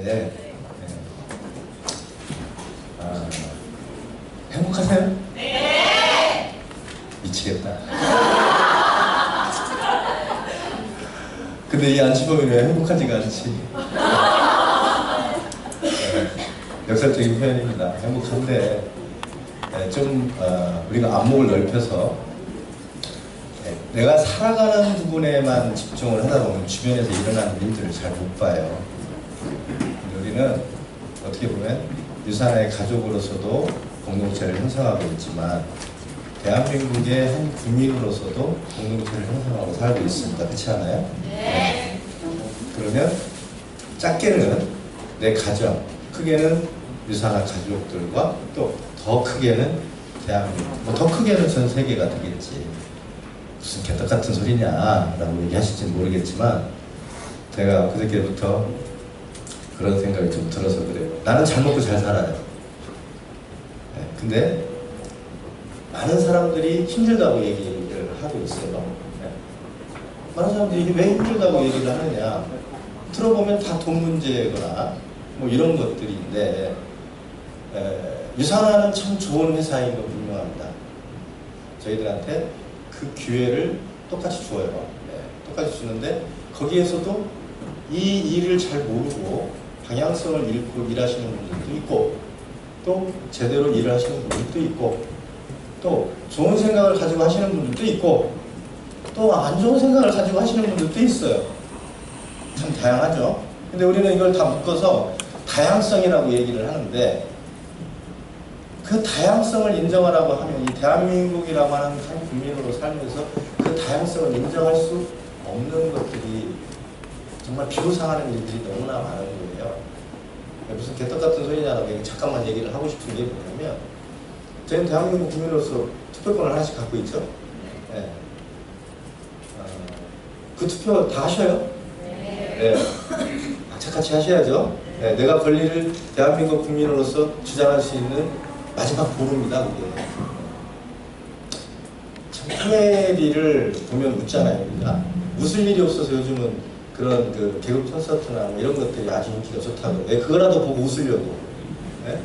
네. 행복하세요? 네! 미치겠다. 근데 이 안치범이 왜 행복하지가 않지? 역설적인 표현입니다. 행복한데 좀 우리가 안목을 넓혀서 내가 살아가는 부분에만 집중을 하다 보면 주변에서 일어나는 일들을 잘 못 봐요. 근데 우리는 어떻게 보면 유산의 가족으로서도 공동체를 형성하고 있지만 대한민국의 한 국민으로서도 공동체를 형성하고 살고 있습니다. 그렇지 않아요? 네. 그러면 작게는 내 가정, 크게는 유산한 가족들과 또 더 크게는 대한민국, 뭐 더 크게는 전 세계가 되겠지. 무슨 개떡 같은 소리냐 라고 얘기하실지는 모르겠지만 제가 그저께부터 그런 생각이 좀 들어서 그래요. 나는 잘 먹고 잘 살아요. 네, 근데 많은 사람들이 힘들다고 얘기를 하고 있어요. 네. 많은 사람들이 왜 힘들다고 얘기를 하느냐, 들어보면 다 돈 문제거나 뭐 이런 것들인데 유산하는 참 좋은 회사인 건 분명합니다. 저희들한테 그 기회를 똑같이 줘요. 네, 똑같이 주는데 거기에서도 이 일을 잘 모르고 방향성을 잃고 일하시는 분들도 있고 또 제대로 일을 하시는 분들도 있고 또 좋은 생각을 가지고 하시는 분들도 있고 또 안 좋은 생각을 가지고 하시는 분들도 있어요. 참 다양하죠. 근데 우리는 이걸 다 묶어서 다양성이라고 얘기를 하는데 그 다양성을 인정하라고 하면 이 대한민국이라고 하는 한 국민으로 살면서 그 다양성을 인정할 수 없는 것들이 정말 비호상하는 일들이 너무나 많은 거예요. 무슨 개떡 같은 소리냐라고 잠깐만 얘기를 하고 싶은 게 뭐냐면 저희는 대한민국 국민으로서 투표권을 하나씩 갖고 있죠. 네. 그 투표 다 하셔요? 네. 악착같이 하셔야죠. 네. 내가 권리를 대한민국 국민으로서 주장할 수 있는 마지막 보루입니다. 그게. 참 코미디를 보면 웃잖아요. 우리가. 웃을 일이 없어서 요즘은 그런 그 개그 콘서트나 뭐 이런 것들이 아주 인기가 좋다고. 네, 그거라도 보고 웃으려고. 네?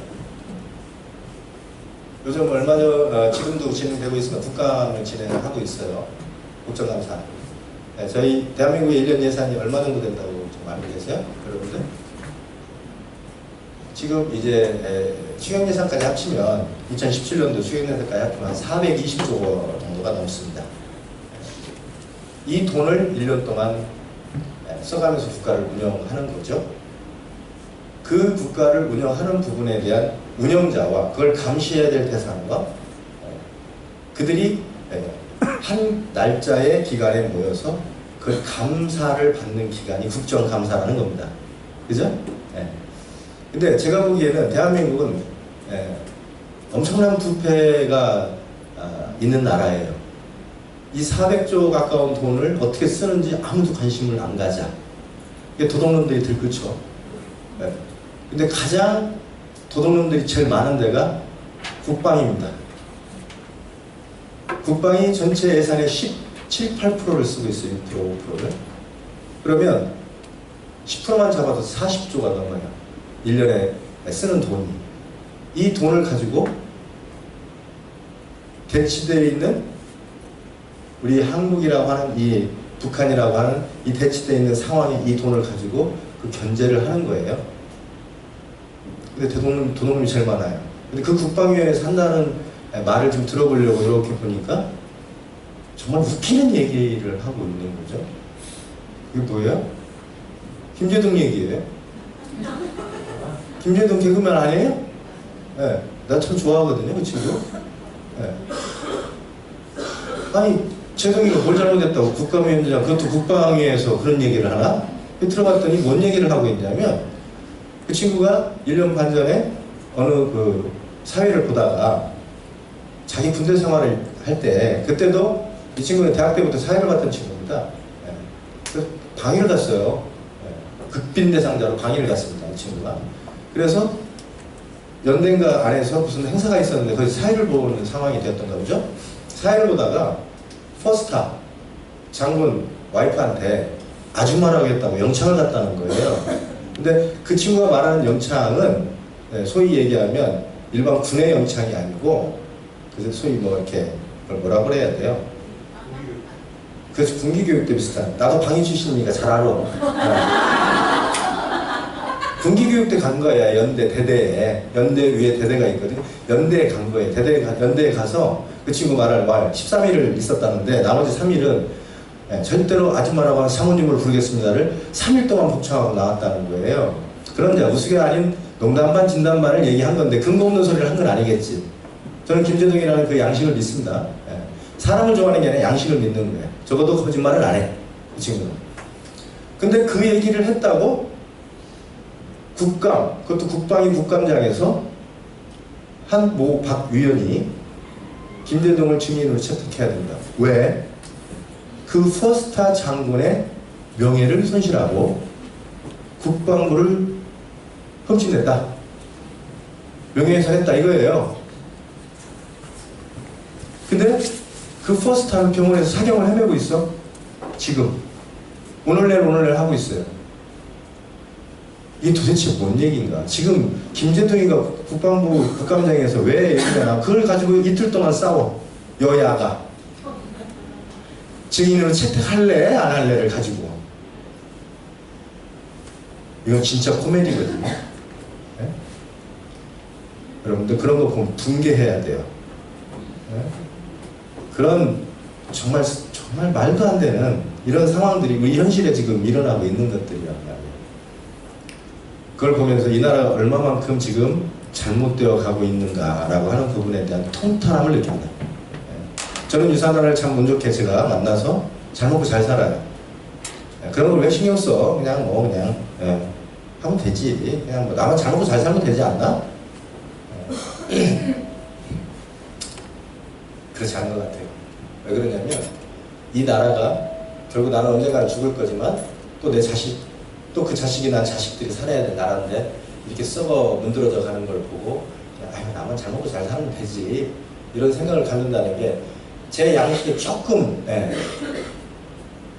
요즘 얼마 전 지금도 진행되고 있으면 국감을 진행하고 있어요. 국정감사. 네, 저희 대한민국의 1년 예산이 얼마 정도 된다고 좀 알고 계세요? 여러분들? 지금 이제 추경예산까지 합치면 2017년도 추경예산까지 합치면 420조 원 정도가 넘습니다. 이 돈을 1년 동안 써가면서 국가를 운영하는 거죠. 그 국가를 운영하는 부분에 대한 운영자와 그걸 감시해야 될 대상과 그들이 한 날짜의 기간에 모여서 그 감사를 받는 기간이 국정감사라는 겁니다. 그죠? 근데 제가 보기에는 대한민국은 엄청난 부패가 있는 나라예요. 이 400조 가까운 돈을 어떻게 쓰는지 아무도 관심을 안 가져. 이게 도둑놈들이 들끓죠. 근데 가장 도둑놈들이 제일 많은 데가 국방입니다. 국방이 전체 예산의 17, 8%를 쓰고 있어요. 6%, 5%를. 그러면 10%만 잡아도 40조가 넘어요. 1년에 쓰는 돈이. 이 돈을 가지고 대치되어 있는 우리 한국이라고 하는 이 북한이라고 하는 이 대치되어 있는 상황에 이 돈을 가지고 그 견제를 하는 거예요. 근데 도둑놈이 제일 많아요. 근데 그 국방위원회에서 한다는 말을 좀 들어보려고 이렇게 보니까 정말 웃기는 얘기를 하고 있는 거죠. 이게 뭐예요? 김재동 얘기예요. 김재동 개그맨 아니에요? 네, 나 참 좋아하거든요, 그 친구. 네. 아니, 재동이가 뭘 잘못했다고 국가위원장, 그것도 국방위에서 그런 얘기를 하나? 들어봤더니 뭔 얘기를 하고 있냐면 그 친구가 1년 반 전에 어느 그 사회를 보다가 자기 군대 생활을 할 때 그때도 이 친구는 대학 때부터 사회를 봤던 친구입니다. 네. 그래서 방위를 갔어요. 네. 극빈 대상자로 방위를 갔습니다, 이 친구가. 그래서 연대인가 안에서 무슨 행사가 있었는데 거기서 사회를 보는 상황이 되었던가 보죠. 사회를 보다가 포스타 장군 와이프한테 아줌마라고 했다고 영창을 갔다는 거예요. 근데 그 친구가 말하는 영창은 소위 얘기하면 일반 군의 영창이 아니고 그래서 소위 뭐 이렇게 그걸 뭐라고 그래야 돼요? 그래서 군기교육도 비슷한. 나도 방위 출신이니까 잘 알아. 군기교육대 간 거야. 연대, 대대에. 연대 위에 대대가 있거든. 연대에 간 거예요. 연대에 가서 그 친구 말할 말 13일을 있었다는데 나머지 3일은 절대로 아줌마라고 하는 사모님을 부르겠습니다를 3일 동안 복창하고 나왔다는 거예요. 그런 우스개 아닌 농담 반 진담 반을 얘기한 건데 근거 없는 소리를 한 건 아니겠지. 저는 김재동이라는 그 양식을 믿습니다. 사람을 좋아하는 게 아니라 양식을 믿는 거예요. 적어도 거짓말을 안 해. 이 친구는. 근데 그 얘기를 했다고 국감, 그것도 국방위 국감장에서 한 모 박 위원이 김대동을 증인으로 채택해야 된다. 왜? 그 퍼스타 장군의 명예를 손실하고 국방부를 흠집냈다. 명예훼손했다 이거예요. 근데 그 퍼스타는 병원에서 사경을 헤매고 있어. 지금 오늘 내일 하고 있어요. 이게 도대체 뭔 얘기인가? 지금 김재동이가 국방부 국감장에서 왜 얘기하나? 그걸 가지고 이틀 동안 싸워. 여야가 증인으로 채택할래 안 할래를 가지고. 이건 진짜 코미디거든요. 네? 여러분들 그런 거 보면 붕괴해야 돼요. 네? 그런 정말 말도 안 되는 이런 상황들이 우리 현실에 지금 일어나고 있는 것들이란 말이에요. 그걸 보면서 이 나라가 얼마만큼 지금 잘못되어 가고 있는가라고 하는 부분에 대한 통탄함을 느낍니다. 저는 유산화를 참 운 좋게 제가 만나서 잘 먹고 잘 살아요. 그런 걸 왜 신경 써? 그냥 하면 되지. 그냥 뭐 나만 잘 먹고 잘 살면 되지 않나? 그렇지 않은 것 같아요. 왜 그러냐면 이 나라가 결국 나는 언젠가 죽을 거지만 또 내 자식, 또 그 자식이 난 자식들이 살아야 될 나라인데 이렇게 썩어 문드러져 가는 걸 보고 아유 나만 잘 먹고 잘 살면 되지 이런 생각을 갖는다는 게 제 양식에 조금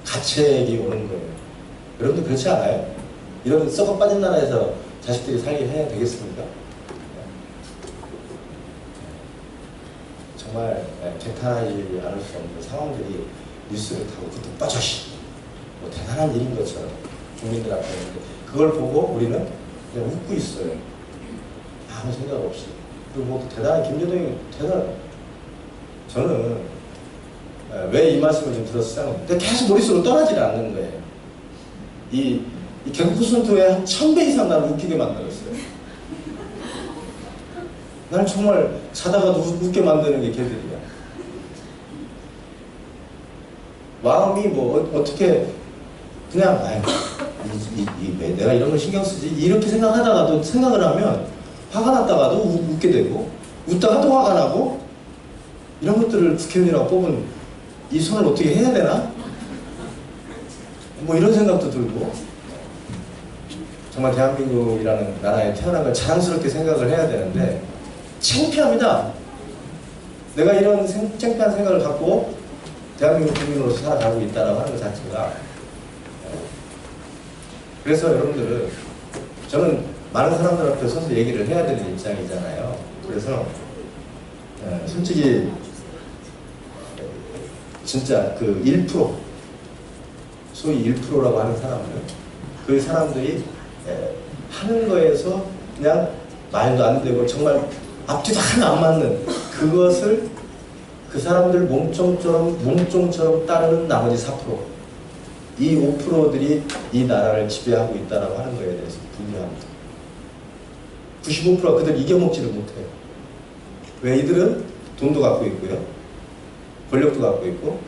가책이 오는 거예요. 여러분도 그렇지 않아요? 이런 썩어 빠진 나라에서 자식들이 살게 해야 되겠습니까? 정말 개탄하지 않을 수 없는 상황들이 뉴스를 타고 그것도 빠져시 뭐 대단한 일인 것처럼 국민들 앞에 있는데 그걸 보고 우리는 그냥 웃고 있어요. 아무 생각 없이. 그리고 뭐 대단한 김재동이 저는 왜 이 말씀을 좀 들었어요? 근데 계속 머릿속으로 떠나질 않는 거예요. 이 개국후순투에 한 1000배 이상 나를 웃기게 만들었어요. 나는 정말 자다가도 웃게 만드는 게 걔들이야. 마음이 뭐 어떻게 그냥 내가 이런 걸 신경 쓰지 이렇게 생각하다가도 생각을 하면 화가 났다가도 웃게 되고 웃다가도 화가 나고 이런 것들을 국회의원이라고 뽑은 이 손을 어떻게 해야 되나? 뭐 이런 생각도 들고 정말 대한민국이라는 나라에 태어난 걸 자랑스럽게 생각을 해야 되는데 창피합니다. 내가 이런 창피한 생각을 갖고 대한민국 국민으로서 살아가고 있다라고 하는 것 자체가 그래서 여러분들 저는 많은 사람들 앞에 서서 얘기를 해야 되는 입장이잖아요. 그래서 솔직히 진짜 그 1% 소위 1%라고 하는 사람들 그 사람들이 하는 거에서 그냥 말도 안 되고 정말 앞뒤도 하나 안 맞는 그것을 그 사람들 몸종처럼 따르는 나머지 4%, 이 5%들이 이 나라를 지배하고 있다라고 하는 거에 대해서 분노합니다. 95%가 그들 이겨먹지를 못해요. 왜? 이들은 돈도 갖고 있고요, 권력도 갖고 있고,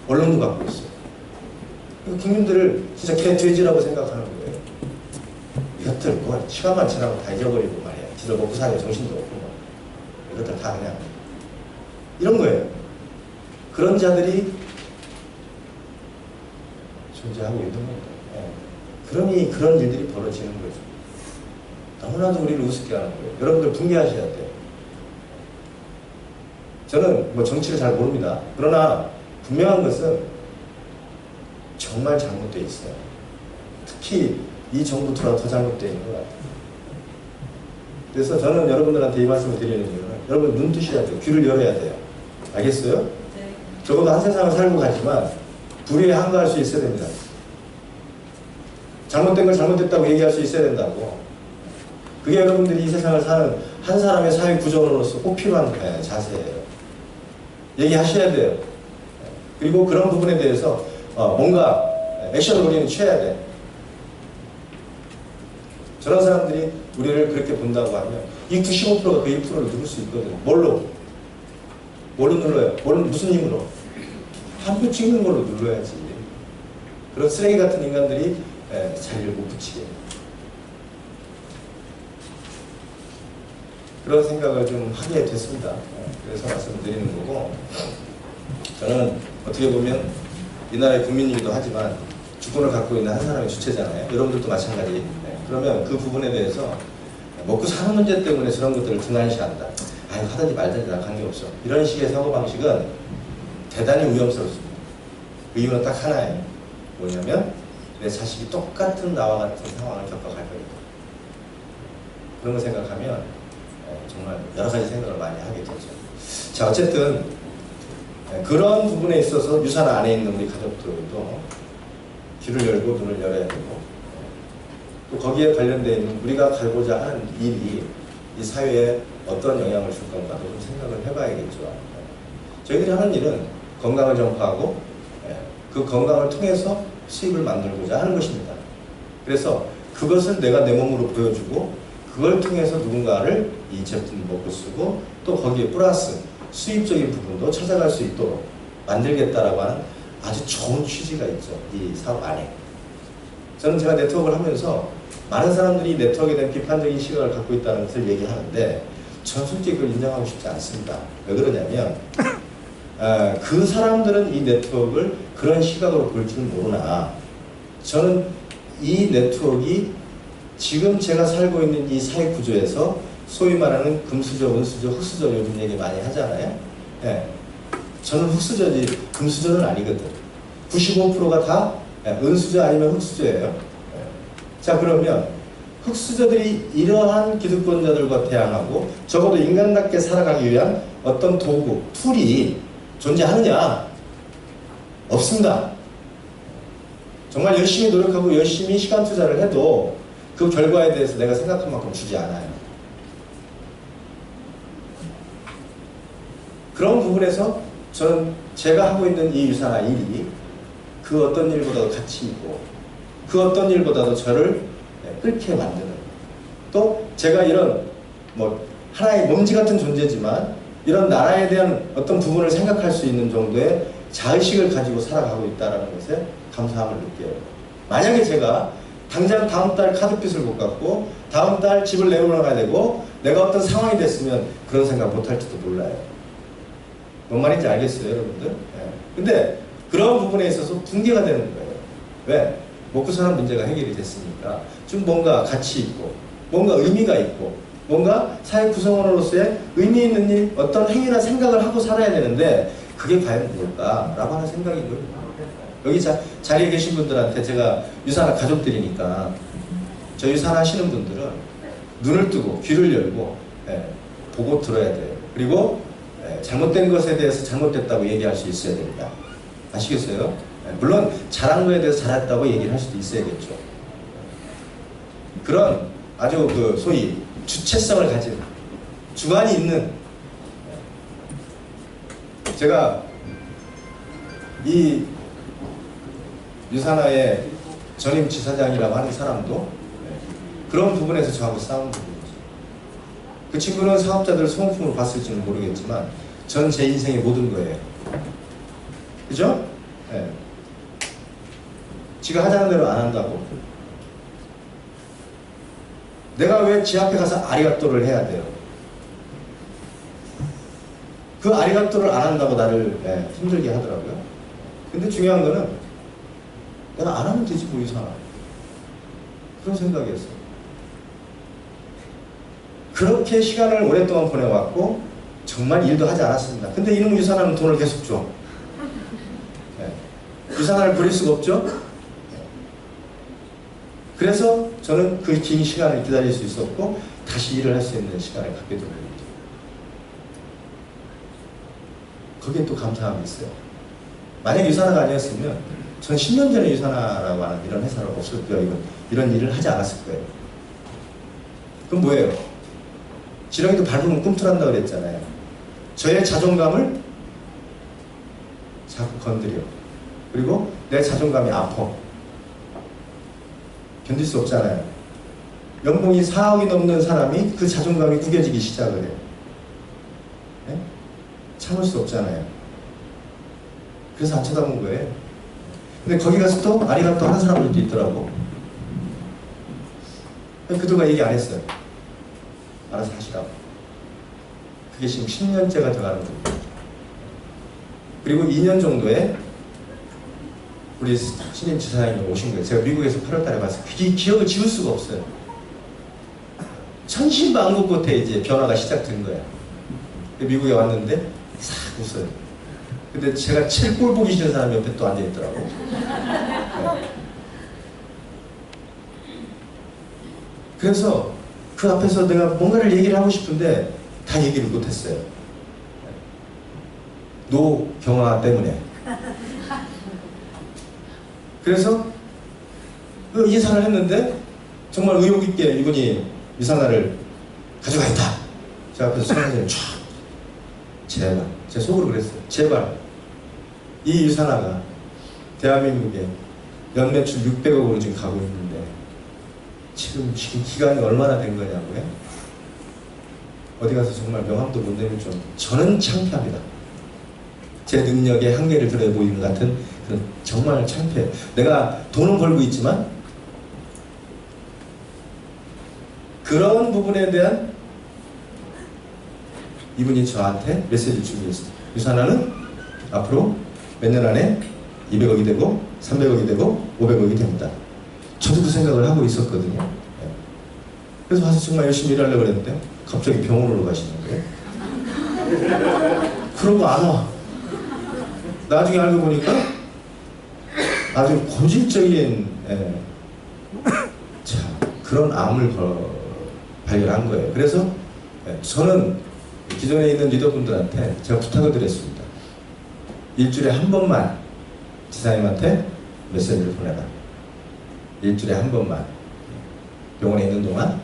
언론도 갖고 있어요. 국민들을 진짜 개돼지라고 생각하는 거예요. 이것들 뭐 시간만 지나면 다 잊어버리고 말이야. 지들 먹고 사는 정신도 없고 뭐. 이것들 다 그냥 이런 거예요. 그런 자들이 존재하고 있는 겁니다. 그러니 그런 일들이 벌어지는 거죠. 너무나도 우리를 우습게 하는 거예요. 여러분들 분개하셔야 돼요. 저는 뭐 정치를 잘 모릅니다. 그러나 분명한 것은 정말 잘못되어 있어요. 특히 이 정부보다 더 잘못되어 있는 것 같아요. 그래서 저는 여러분들한테 이 말씀을 드리는 이유는 여러분 눈 뜨셔야 돼요. 귀를 열어야 돼요. 알겠어요? 네. 적어도 한 세상을 살고 가지만 불의에 한가할 수 있어야 됩니다. 잘못된 걸 잘못됐다고 얘기할 수 있어야 된다고. 그게 여러분들이 이 세상을 사는 한 사람의 사회 구조로서 꼭 필요한 자세예요. 얘기하셔야 돼요. 그리고 그런 부분에 대해서 뭔가 액션을 우리는 취해야 돼. 저런 사람들이 우리를 그렇게 본다고 하면 이 95%가 그 2%를 누를 수 있거든요. 뭘로 눌러요? 무슨 힘으로? 한 표 찍는 걸로 눌러야지. 그런 쓰레기 같은 인간들이 자리를 못 붙이게. 그런 생각을 좀 하게 됐습니다. 그래서 말씀드리는 거고, 저는 어떻게 보면 이 나라의 국민이기도 하지만 주권을 갖고 있는 한 사람의 주체잖아요. 여러분들도 마찬가지. 그러면 그 부분에 대해서 먹고 사는 문제 때문에 저런 것들을 등한시한다. 아유, 하든지 말든지 난 관계없어. 이런 식의 사고방식은 대단히 위험스럽습니다. 그 이유는 딱 하나예요. 뭐냐면 내 자식이 똑같은 나와 같은 상황을 겪어갈 거니까. 그런 거 생각하면 정말 여러 가지 생각을 많이 하게 되죠. 자, 어쨌든 그런 부분에 있어서 유산 안에 있는 우리 가족들도 귀를 열고 눈을 열어야 되고, 또 거기에 관련되어 있는 우리가 가고자 하는 일이 이 사회에 어떤 영향을 줄 건가도 좀 생각을 해봐야겠죠. 저희들이 하는 일은 건강을 전파하고 그 건강을 통해서 수입을 만들고자 하는 것입니다. 그래서 그것을 내가 내 몸으로 보여주고 그걸 통해서 누군가를 이 제품을 먹고 쓰고 또 거기에 플러스 수입적인 부분도 찾아갈 수 있도록 만들겠다라고 하는 아주 좋은 취지가 있죠. 이 사업 안에. 저는 제가 네트워크를 하면서 많은 사람들이 네트워크에 대한 비판적인 시각을 갖고 있다는 것을 얘기하는데 저는 솔직히 그걸 인정하고 싶지 않습니다. 왜 그러냐면 그 사람들은 이 네트워크를 그런 시각으로 볼 줄 모르나 저는 이 네트워크가 지금 제가 살고 있는 이 사회 구조에서 소위 말하는 금수저, 은수저, 흑수저 요즘 얘기 많이 하잖아요. 예. 저는 흑수저지 금수저는 아니거든. 95%가 다 은수저 아니면 흑수저예요. 예. 자, 그러면 흑수저들이 이러한 기득권자들과 대항하고 적어도 인간답게 살아가기 위한 어떤 도구, 툴이 존재하느냐? 없습니다. 정말 열심히 노력하고 열심히 시간 투자를 해도 그 결과에 대해서 내가 생각한 만큼 주지 않아요. 그런 부분에서 저는 제가 하고 있는 이 유산화 일이 그 어떤 일보다도 가치 있고 그 어떤 일보다도 저를 끓게 만드는, 또 제가 이런 뭐 하나의 먼지 같은 존재지만 이런 나라에 대한 어떤 부분을 생각할 수 있는 정도의 자의식을 가지고 살아가고 있다는 것에 감사함을 느껴요. 만약에 제가 당장 다음 달 카드빚을 못 갚고 다음 달 집을 내놓아야 되고 내가 어떤 상황이 됐으면 그런 생각 못 할지도 몰라요. 뭔 말인지 알겠어요, 여러분들? 네. 근데 그런 부분에 있어서 붕괴가 되는 거예요. 왜? 먹고 사는 문제가 해결이 됐으니까 좀 뭔가 가치 있고 뭔가 의미가 있고 뭔가 사회 구성원으로서의 의미 있는 일, 어떤 행위나 생각을 하고 살아야 되는데 그게 과연 뭘까라고 하는 생각이 들어요. 여기 자리에 계신 분들한테 제가 유산화 가족들이니까 저 유산화 하시는 분들은 눈을 뜨고 귀를 열고 보고 들어야 돼요. 그리고 잘못된 것에 대해서 잘못됐다고 얘기할 수 있어야 됩니다. 아시겠어요? 물론 잘한 거에 대해서 잘했다고 얘기를 할 수도 있어야겠죠. 그런 아주 그 소위 주체성을 가진 주관이 있는, 제가 이 유산화의 전임 지사장이라고 하는 사람도 그런 부분에서 저하고 싸운 부분이죠. 그 친구는 사업자들 소모품으로 봤을지는 모르겠지만 전 제 인생의 모든 거예요. 그죠? 네. 지가 하자는 대로 안 한다고. 내가 왜 지 앞에 가서 아리가또를 해야 돼요? 그 아리가또를 안 한다고 나를 힘들게 하더라고요. 근데 중요한 거는 내가 안 하면 되지 뭐 유산화. 그런 생각이었어요. 그렇게 시간을 오랫동안 보내왔고 정말 일도 하지 않았습니다. 근데 이놈 유산화는 돈을 계속 줘. 유산화를 부릴 수가 없죠? 그래서 저는 그 긴 시간을 기다릴 수 있었고 다시 일을 할 수 있는 시간을 갖게 된 겁니다. 거기에 또 감사함이 있어요. 만약 유산화가 아니었으면 전 10년 전에 유산화라고 하는 이런 회사를 없을 거예요. 이런 일을 하지 않았을 거예요. 그럼 뭐예요? 지렁이도 밟으면 꿈틀한다고 그랬잖아요. 저의 자존감을 자꾸 건드려. 그리고 내 자존감이 아파. 견딜 수 없잖아요. 연봉이 4억이 넘는 사람이 그 자존감이 구겨지기 시작을 해요. 네? 참을 수 없잖아요. 그래서 안 쳐다본 거예요. 근데 거기 가서 또 아리가또 하는 사람들도 있더라고. 그들과 얘기 안 했어요. 알아서 하시라고. 그게 지금 10년째가 돼가는 거예요. 그리고 2년 정도에 우리 신임 지사님이 오신 거예요. 제가 미국에서 8월달에 봤어요. 기억을 지울 수가 없어요. 천신만고 끝에 이제 변화가 시작된 거야. 미국에 왔는데 싹 웃어요. 근데 제가 제일 꼴 보기 싫은 사람 옆에 또 앉아있더라고. 네. 그래서 그 앞에서 내가 뭔가를 얘기를 하고 싶은데 다 얘기를 못했어요. 노경화 때문에. 그래서 그 이사를 했는데 정말 의욕 있게 이분이 유산화를 가져가겠다. 제 앞에서 손을 쫙. 제발. 제 속으로 그랬어요. 제발. 이 유산화가 대한민국에 연매출 600억으로 지금 가고 있는데 지금 기간이 얼마나 된 거냐고요? 어디 가서 정말 명함도 못 내면 좀 저는 창피합니다. 제 능력의 한계를 드러내 보이는 것 같은 그런 정말 창피해요. 내가 돈은 벌고 있지만 그런 부분에 대한 이분이 저한테 메시지를 주고 있어요. 유산화는 앞으로 몇 년 안에 200억이 되고 300억이 되고 500억이 됩니다. 저도 그 생각을 하고 있었거든요. 그래서 와서 정말 열심히 일하려고 그랬는데 갑자기 병원으로 가시는 거예요. 그러고 안 와. 나중에 알고 보니까 아주 고질적인 그런 암을 발견한 거예요. 그래서 저는 기존에 있는 리더분들한테 제가 부탁을 드렸습니다. 일주일에 한 번만 지사님한테 메시지를 보내라. 일주일에 한 번만 병원에 있는 동안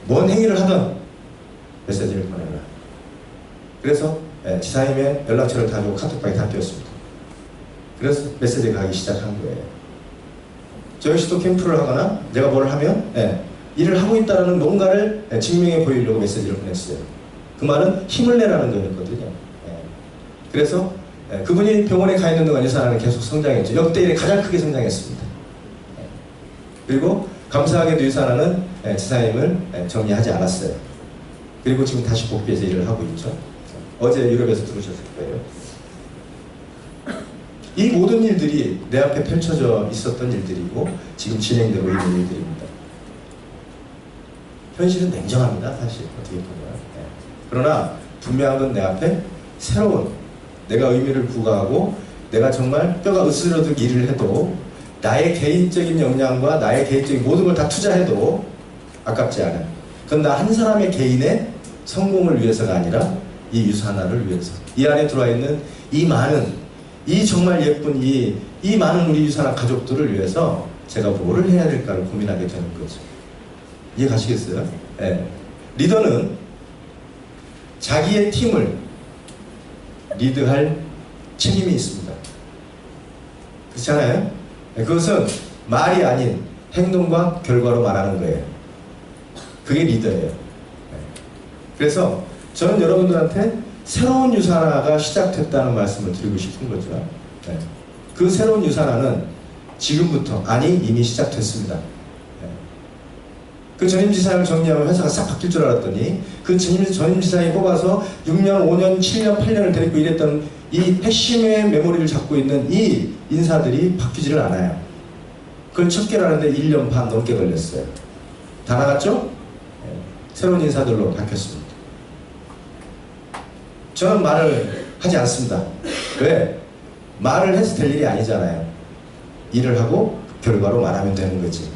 뭔 행위를 하든 메시지를 보내라. 그래서 지사님의 연락처를 다 주고 카톡방에 다 띄웠습니다. 그래서 메시지가 가기 시작한 거예요. 저 역시도 캠프를 하거나 내가 뭘 하면 일을 하고 있다는 뭔가를 증명해 보이려고 메시지를 보냈어요. 그 말은 힘을 내라는 거였거든요. 그래서 그분이 병원에 가 있는 동안 유산화는 계속 성장했죠. 역대 이래 가장 크게 성장했습니다. 그리고 감사하게도 유산화는 지사님을 정리하지 않았어요. 그리고 지금 다시 복귀해서 일을 하고 있죠. 어제 유럽에서 들으셨을 거예요. 이 모든 일들이 내 앞에 펼쳐져 있었던 일들이고 지금 진행되고 있는 일들입니다. 현실은 냉정합니다. 사실 어떻게 보면. 그러나 분명한 건 내 앞에 새로운 내가 의미를 부과하고 내가 정말 뼈가 으스러들 일을 해도 나의 개인적인 역량과 나의 개인적인 모든 걸 다 투자해도 아깝지 않아요. 그건 나 한 사람의 개인의 성공을 위해서가 아니라 이 유산화를 위해서, 이 안에 들어와 있는 이 많은, 이 정말 예쁜 이 많은 우리 유산화 가족들을 위해서 제가 뭐를 해야 될까를 고민하게 되는 거죠. 이해 가시겠어요? 네. 리더는 자기의 팀을 리드할 책임이 있습니다. 그렇잖아요? 네, 그것은 말이 아닌 행동과 결과로 말하는 거예요. 그게 리더예요. 네. 그래서 저는 여러분들한테 새로운 유산화가 시작됐다는 말씀을 드리고 싶은 거죠. 네. 그 새로운 유산화는 지금부터, 아니 이미 시작됐습니다. 네. 그 전임지사를 정리하면 회사가 싹 바뀔 줄 알았더니 그 전임지사에 뽑아서 6년, 5년, 7년, 8년을 데리고 일했던 이 핵심의 메모리를 잡고 있는 이 인사들이 바뀌지를 않아요. 그걸 척결하는데 1년 반 넘게 걸렸어요. 다 나갔죠? 네. 새로운 인사들로 바뀌었습니다. 저는 말을 하지 않습니다. 왜? 말을 해서 될 일이 아니잖아요. 일을 하고 결과로 말하면 되는 거지.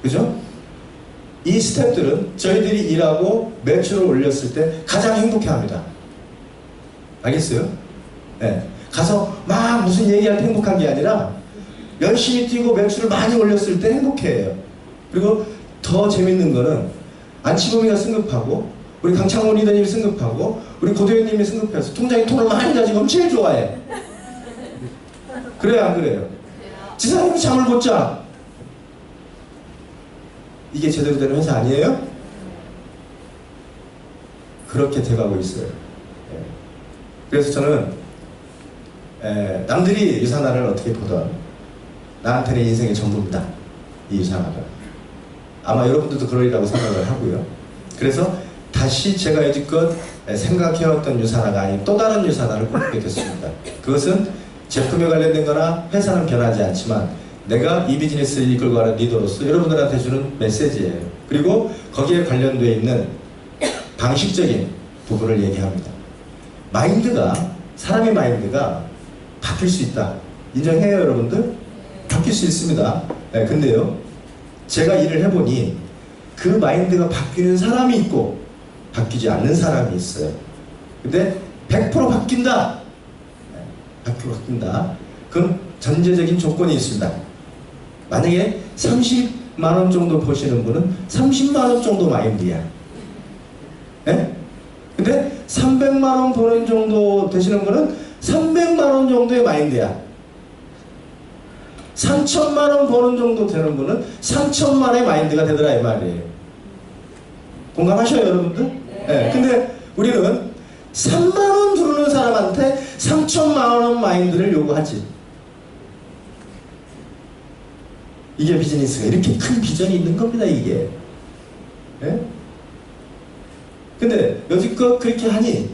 그죠? 이 스태프들은 저희들이 일하고 매출을 올렸을 때 가장 행복해합니다. 알겠어요? 네. 가서 막 무슨 얘기할 때 행복한 게 아니라 열심히 뛰고 매출을 많이 올렸을 때 행복해해요. 그리고 더 재밌는 거는 안치범이가 승급하고 우리 강창원 리더님이 승급하고 우리 고대현님이 승급해서 통장에 돈을 많이 가지고 제일 좋아해. 그래요, 안 그래요? 지사님이 잠을 못 자. 이게 제대로 된 회사 아니에요? 그렇게 돼가고 있어요. 그래서 저는 남들이 유산화를 어떻게 보던 나한테는 인생의 전부입니다. 이 유산화가. 아마 여러분들도 그러리라고 생각을 하고요. 그래서 다시 제가 여지껏 생각해왔던 유산화가 아닌 또 다른 유산화를 꿈꾸게 됐습니다. 그것은 제품에 관련된 거나 회사는 변하지 않지만 내가 이 비즈니스를 이끌고 가는 리더로서 여러분들한테 주는 메시지예요. 그리고 거기에 관련되어 있는 방식적인 부분을 얘기합니다. 마인드가, 사람의 마인드가 바뀔 수 있다. 인정해요, 여러분들? 바뀔 수 있습니다. 네, 근데요, 제가 일을 해보니 그 마인드가 바뀌는 사람이 있고 바뀌지 않는 사람이 있어요. 근데 100% 바뀐다. 100% 바뀐다. 그럼 전제적인 조건이 있습니다. 만약에 30만원 정도 버시는 분은 30만원 정도 마인드야. 네? 근데 300만원 버는 정도 되시는 분은 300만원 정도의 마인드야. 3천만원 버는 정도 되는 분은 3천만의 마인드가 되더라 이 말이에요. 공감하셔요, 여러분들? 네. 근데 우리는 3만원 부르는 사람한테 3천만원 마인드를 요구하지. 이게 비즈니스가 이렇게 큰 비전이 있는 겁니다, 이게. 네? 근데 여지껏 그렇게 하니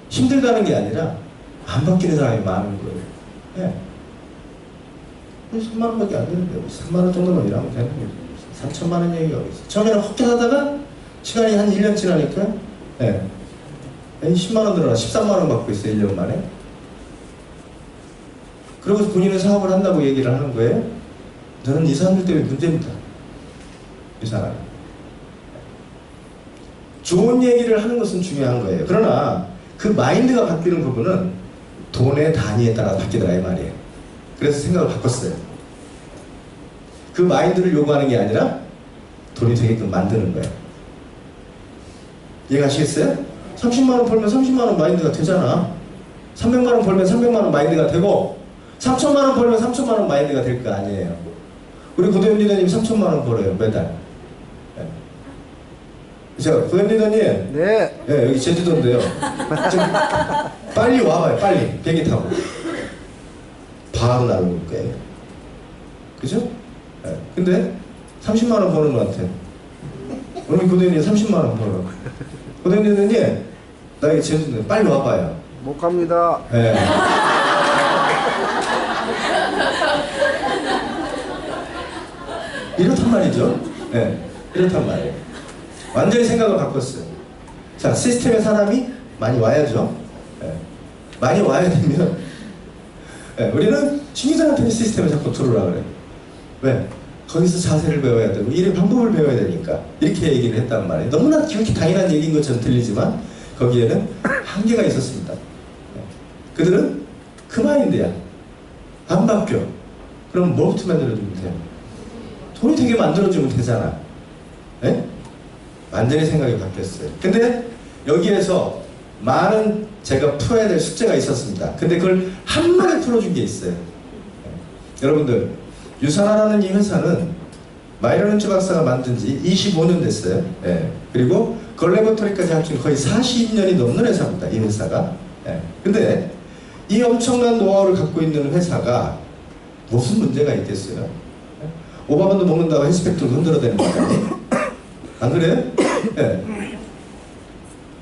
힘들다는 게 아니라 안 바뀌는 사람이 많은 거예요. 네. 3만원밖에 안 되는데 3만원 정도만 일하면 되는 거예요. 3천만원 얘기가 어디 있어. 처음에는 헛개하다가 시간이 한 1년 지나니까 네. 10만원 늘어나 13만원 받고 있어요, 1년 만에. 그러고 본인은 사업을 한다고 얘기를 하는 거예요. 저는 이 사람들 때문에 문제입니다. 이 사람. 좋은 얘기를 하는 것은 중요한 거예요. 그러나 그 마인드가 바뀌는 부분은 돈의 단위에 따라 바뀌더라 이 말이에요. 그래서 생각을 바꿨어요. 그 마인드를 요구하는 게 아니라 돈이 되게끔 만드는 거예요. 이해가시겠어요? 30만원 벌면 30만원 마인드가 되잖아. 300만원 벌면 300만원 마인드가 되고 3천만원 벌면 3천만원 마인드가 될 거 아니에요. 우리 고대현 리더님 3천만원 벌어요, 매달. 네. 자, 고대현 리더님. 네. 네, 여기 제주도인데요. 좀 빨리 와봐요, 빨리. 비행기 타고. 바로 날아올 거예요. 그죠? 네. 근데 30만원 버는 것 같아. 우리 고대현님 30만원 벌어. 고대현 리더님, 나 여기 제주도인데 빨리 와봐요. 못 갑니다. 네. 이렇단 말이죠. 네, 이렇단 말이에요. 완전히 생각을 바꿨어요. 자, 시스템에 사람이 많이 와야죠. 네. 많이 와야 되면 네, 우리는 신규자한테 시스템을 자꾸 들어오라 그래. 왜? 거기서 자세를 배워야 되고 일의 방법을 배워야 되니까 이렇게 얘기를 했단 말이에요. 너무나 그렇게 당연한 얘기인 것처럼 들리지만 거기에는 한계가 있었습니다. 네. 그들은 그 마인드야. 안 바뀌어. 그럼 뭐부터 만들어주면 돼요? 돈이 되게 만들어주면 되잖아. 네? 완전히 생각이 바뀌었어요. 근데 여기에서 많은 제가 풀어야 될 숙제가 있었습니다. 근데 그걸 한 번에 풀어준 게 있어요. 네. 여러분들, 유산화라는 이 회사는 마이런츠 박사가 만든 지 25년 됐어요. 네. 그리고 걸레버터리까지 합치면 거의 40년이 넘는 회사입니다. 이 회사가. 네. 근데 이 엄청난 노하우를 갖고 있는 회사가 무슨 문제가 있겠어요? 오바반도 먹는다고 헬스팩트를 흔들어대는 거 아니에요? 안 그래요? 네.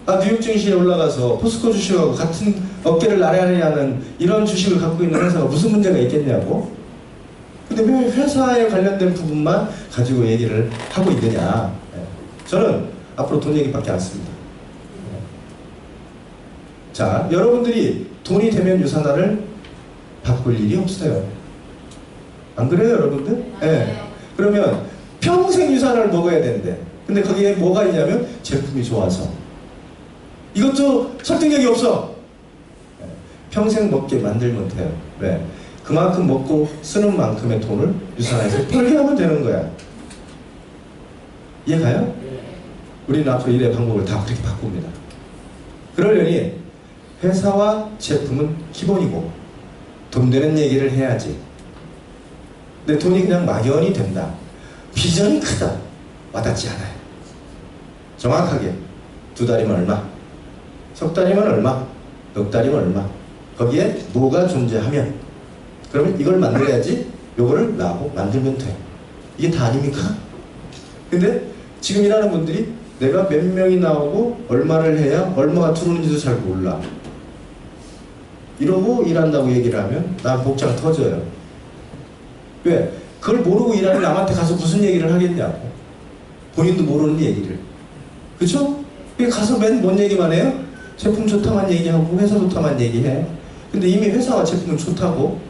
아, 뉴욕 증시에 올라가서 포스코 주식하고 같은 어깨를 나란히하는 이런 주식을 갖고 있는 회사가 무슨 문제가 있겠냐고? 근데 왜 회사에 관련된 부분만 가지고 얘기를 하고 있느냐? 네. 저는 앞으로 돈 얘기밖에 안 씁니다. 네. 자, 여러분들이 돈이 되면 유산화를 바꿀 일이 없어요. 안 그래요, 여러분들? 예. 그러면 평생 유산을 먹어야 되는데, 근데 거기에 뭐가 있냐면 제품이 좋아서. 이것도 설득력이 없어. 예. 평생 먹게 만들면 돼요. 왜? 그만큼 먹고 쓰는 만큼의 돈을 유산에서 벌게 하면 되는 거야. 이해가요? 우리는 앞으로 일의 방법을 다 그렇게 바꿉니다. 그러려니 회사와 제품은 기본이고 돈 되는 얘기를 해야지. 근데 돈이 그냥 막연히 된다. 비전이 크다. 와닿지 않아요. 정확하게 2달이면 얼마, 3달이면 얼마, 6달이면 얼마, 거기에 뭐가 존재하면 그러면 이걸 만들어야지 요거를 나하고 만들면 돼. 이게 다 아닙니까? 근데 지금 일하는 분들이 내가 몇 명이 나오고 얼마를 해야 얼마가 들어오는지도 잘 몰라. 이러고 일한다고 얘기를 하면 나 복장 터져요. 왜? 그걸 모르고 일하는 남한테 가서 무슨 얘기를 하겠냐고. 본인도 모르는 얘기를. 그쵸? 가서 맨 뭔 얘기만 해요? 제품 좋다만 얘기하고 회사 좋다만 얘기해. 근데 이미 회사와 제품은 좋다고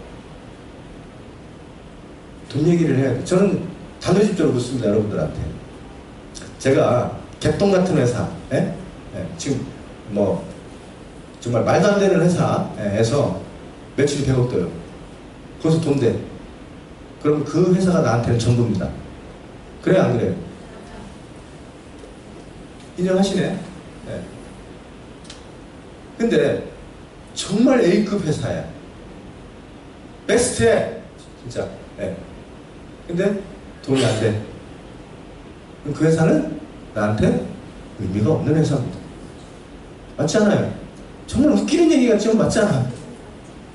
돈 얘기를 해야 돼. 저는 단도직입적으로 묻습니다, 여러분들한테. 제가 개똥 같은 회사, 지금 뭐 정말 말도 안 되는 회사에서 매출이 100억 떠요. 거기서 돈 돼. 그럼 그 회사가 나한테는 전부입니다. 그래, 안 그래요? 인정하시네? 네. 근데 정말 A급 회사야. 베스트해. 진짜. 네. 근데 돈이 안 돼. 그럼 그 회사는 나한테 의미가 없는 회사입니다. 맞지 않아요? 정말 웃기는 얘기 같지만 맞잖아.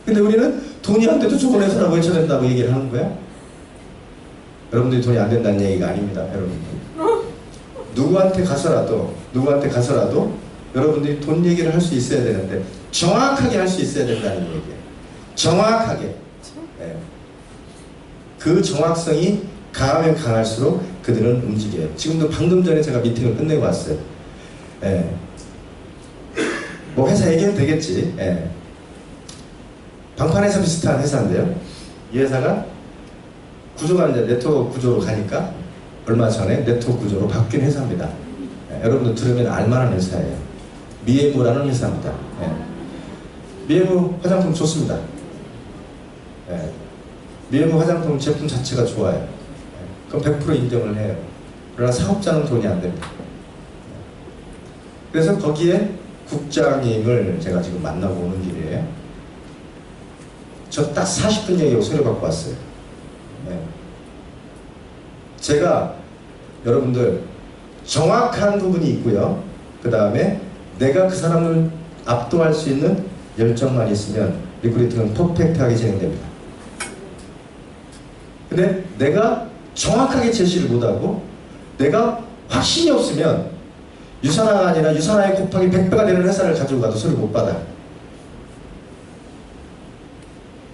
근데 우리는 돈이 안 돼도 좋은 회사라고 해쳐야 된다고 얘기를 하는 거야? 여러분들이 돈이 안 된다는 얘기가 아닙니다, 여러분들. 누구한테 가서라도 여러분들이 돈 얘기를 할 수 있어야 되는데 정확하게 할 수 있어야 된다는 얘기예요. 정확하게. 네. 그 정확성이 강하면 강할수록 그들은 움직여요. 지금도 방금 전에 제가 미팅을 끝내고 왔어요. 네. 뭐 회사 얘기는 되겠지. 네. 방판회사 비슷한 회사인데요. 이 회사가 구조가 이제 네트워크 구조로 가니까 얼마 전에 네트워크 구조로 바뀐 회사입니다. 네. 여러분들 들으면 알만한 회사예요. 미에무라는 회사입니다. 네. 미에무 화장품 좋습니다. 네. 미에무 화장품 제품 자체가 좋아요. 네. 그럼 100% 인정을 해요. 그러나 사업자는 돈이 안 됩니다. 네. 그래서 거기에 국장님을 제가 지금 만나고 오는 길이에요. 저 딱 40분 얘기하고 소리 받고 왔어요. 네. 제가 여러분들 정확한 부분이 있고요. 그 다음에 내가 그 사람을 압도할 수 있는 열정만 있으면 리크루팅은 퍼펙트하게 진행됩니다. 근데 내가 정확하게 제시를 못하고 내가 확신이 없으면 유산화가 아니라 유산화의 곱하기 100배가 되는 회사를 가지고 가도 소리 못 받아요.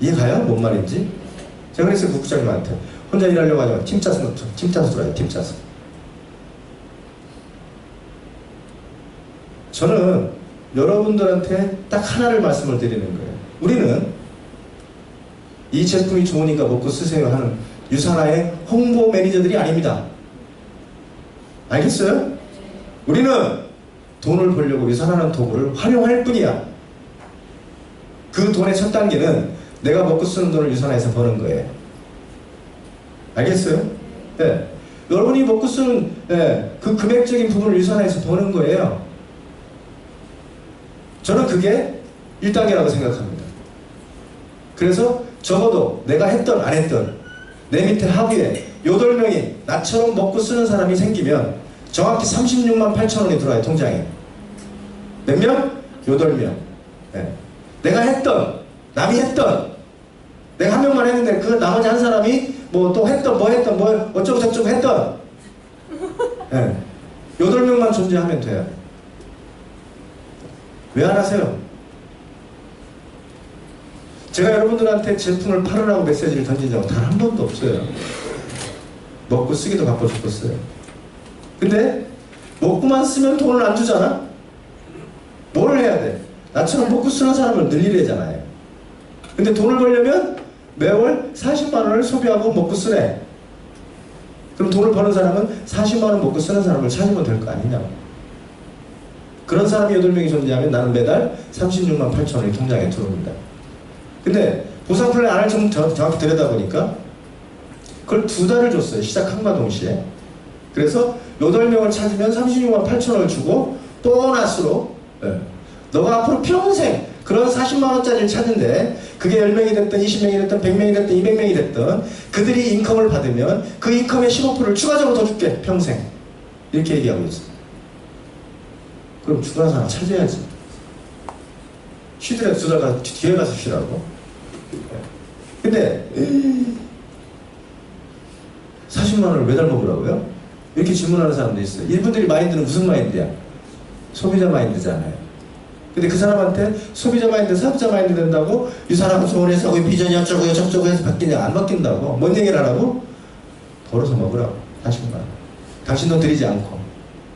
이해가요? 뭔 말인지? 제가 그랬어요, 그 국장님한테. 혼자 일하려고 하면 팀 짜서 들어요, 팀 짜서. 저는 여러분들한테 딱 하나를 말씀을 드리는 거예요. 우리는 이 제품이 좋으니까 먹고 쓰세요 하는 유산화의 홍보 매니저들이 아닙니다. 알겠어요? 우리는 돈을 벌려고 유산하는 도구를 활용할 뿐이야. 그 돈의 첫 단계는 내가 먹고 쓰는 돈을 유산화해서 버는 거예요. 알겠어요? 네. 여러분이 먹고 쓰는 그 금액적인 부분을 유산화해서 버는 거예요. 저는 그게 1단계라고 생각합니다. 그래서 적어도 내가 했던 안 했던 내 밑에 하부에 8명이 나처럼 먹고 쓰는 사람이 생기면 정확히 36만 8천 원이 들어와요, 통장에. 몇 명? 8명. 네. 내가 했던, 남이 했던, 내가 한 명만 했는데 그 나머지 한 사람이 뭐 또 했던, 뭐 어쩌고 저쩌고 했던. 네. 8명만 존재하면 돼요. 왜 안 하세요? 제가 여러분들한테 제품을 팔으라고 메시지를 던진 적은 단 한 번도 없어요. 먹고 쓰기도 바빠 죽겠어요. 근데 먹고만 쓰면 돈을 안 주잖아? 뭘 해야 돼? 나처럼 먹고 쓰는 사람을 늘리래잖아요. 근데 돈을 벌려면 매월 40만 원을 소비하고 먹고 쓰래. 그럼 돈을 버는 사람은 40만 원 먹고 쓰는 사람을 찾으면 될 거 아니냐고. 그런 사람이 8명이 존재하면 나는 매달 36만 8천 원이 통장에 들어옵니다. 근데 보상 플랜 안을 좀 정확히 들여다보니까 그걸 2달을 줬어요. 시작함과 동시에. 그래서 8명을 찾으면 36만 8천 원을 주고 보너스로 너가 앞으로 평생 그런 40만 원짜리를 찾는데 그게 10명이 됐든 20명이 됐든 100명이 됐든 200명이 됐든 그들이 인컴을 받으면 그 인컴의 15%를 추가적으로 더 줄게 평생. 이렇게 얘기하고 있어요. 그럼 중간에 하나 찾아야지. 쉬더라도 2달 가서 뒤에 가서 쉬라고. 근데 40만 원을 매달 먹으라고요? 이렇게 질문하는 사람도 있어요. 이분들이 마인드는 무슨 마인드야? 소비자 마인드잖아요. 근데 그 사람한테 소비자 마인드, 사업자 마인드 된다고 이 사람은 소원해서 비전이 어쩌고요 저쩌고 해서 바뀌냐? 안 바뀐다고. 뭔 얘기를 하라고? 벌어서 먹으라고. 40만 원. 당신 돈 들이지 않고.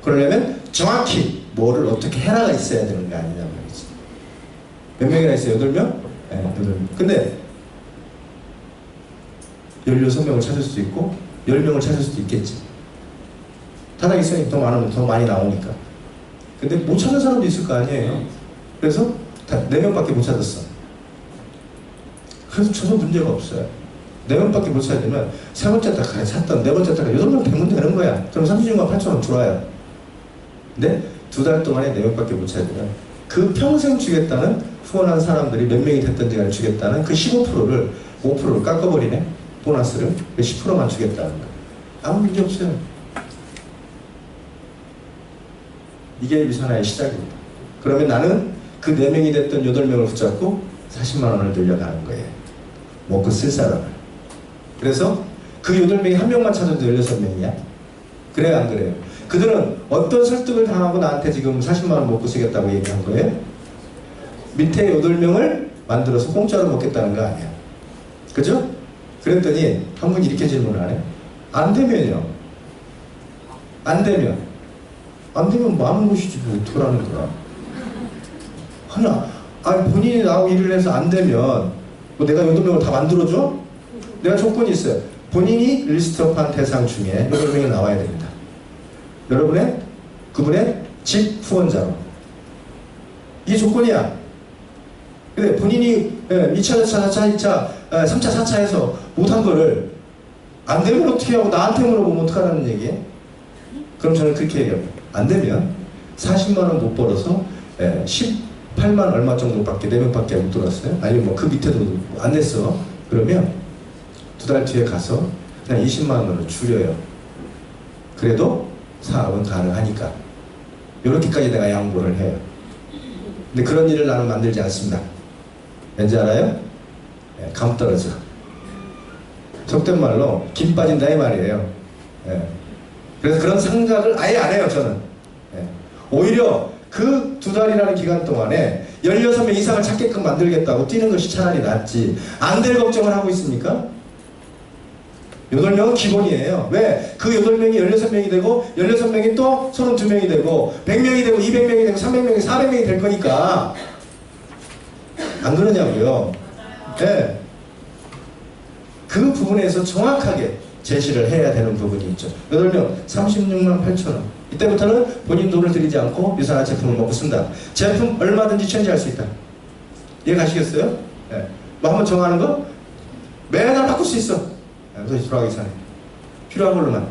그러려면 정확히 뭐를 어떻게 해라가 있어야 되는 게 아니냐 말이지. 몇 명이나 있어요? 8명? 네, 8명. 근데 16명을 찾을 수도 있고 10명을 찾을 수도 있겠지. 타당성이 더 많으면 더 많이 나오니까. 근데 못 찾는 사람도 있을 거 아니에요. 그래서 4명밖에 못 찾았어. 그래서 전혀 문제가 없어요. 4명밖에 못 찾으면 세 번째 달까지 찾던 4번째 달까지 8명 되면 되는 거야. 그럼 36만 8천 원 들어와요. 근데 2달 동안에 4명밖에 못 찾으면 그 평생 주겠다는 후원한 사람들이 몇 명이 됐든지 간에 주겠다는 그 15%를 5%를 깎아버리네. 보너스를 10%만 주겠다는 거야. 아무 문제 없어요. 이게 위선화의 시작입니다. 그러면 나는 그 4명이 됐던 8명을 붙잡고 40만 원을 늘려가는 거예요. 먹고 쓸 사람을. 그래서 그 8명이 한 명만 찾아도 16명이야. 그래요, 안 그래요? 그들은 어떤 설득을 당하고 나한테 지금 40만 원 먹고 쓰겠다고 얘기한 거예요? 밑에 8명을 만들어서 공짜로 먹겠다는 거 아니야. 그죠? 그랬더니 한 분이 이렇게 질문을 하네. 안 되면요. 안 되면 마음 것이지 뭐 어떡하라는 거야. 아니 본인이 나하고 일을 해서 안 되면 뭐 내가 8명을 다 만들어줘? 내가 조건이 있어요. 본인이 리스트업한 대상 중에 8명이 나와야 됩니다. 그분의 집 후원자로. 이게 조건이야. 근데 본인이 2차, 4차, 2차, 3차, 4차 해서 못한 거를 안 되면 어떻게 하고 나한테 물어보면 어떡하라는 얘기예요? 그럼 저는 그렇게 얘기합니다. 안 되면 40만 원 못 벌어서 18만 얼마 정도밖에 4명밖에 못 들었어요. 아니면 뭐 그 밑에도 안 냈어. 그러면 2달 뒤에 가서 그냥 20만 원으로 줄여요. 그래도 사업은 가능하니까. 이렇게까지 내가 양보를 해요. 근데 그런 일을 나는 만들지 않습니다. 왠지 알아요? 감 떨어져. 속된 말로 김 빠진다 이 말이에요. 그래서 그런 생각을 아예 안 해요, 저는. 오히려 그 2달이라는 기간 동안에 16명 이상을 찾게끔 만들겠다고 뛰는 것이 차라리 낫지. 안 될 걱정을 하고 있습니까? 8명은 기본이에요. 왜? 그 8명이 16명이 되고 16명이 또 32명이 되고 100명이 되고 200명이 되고 300명이 400명이 될 거니까. 안 그러냐고요. 네. 그 부분에서 정확하게 제시를 해야 되는 부분이 있죠. 8명 36만 8천 원. 이때부터는 본인 돈을 들이지 않고 유사한 제품을 먹고 쓴다. 제품 얼마든지 체인지할 수 있다. 이해 가시겠어요? 네. 뭐 한번 정하는 거? 매달 바꿀 수 있어. 도대체 돌아가기 전에. 필요한 걸로만.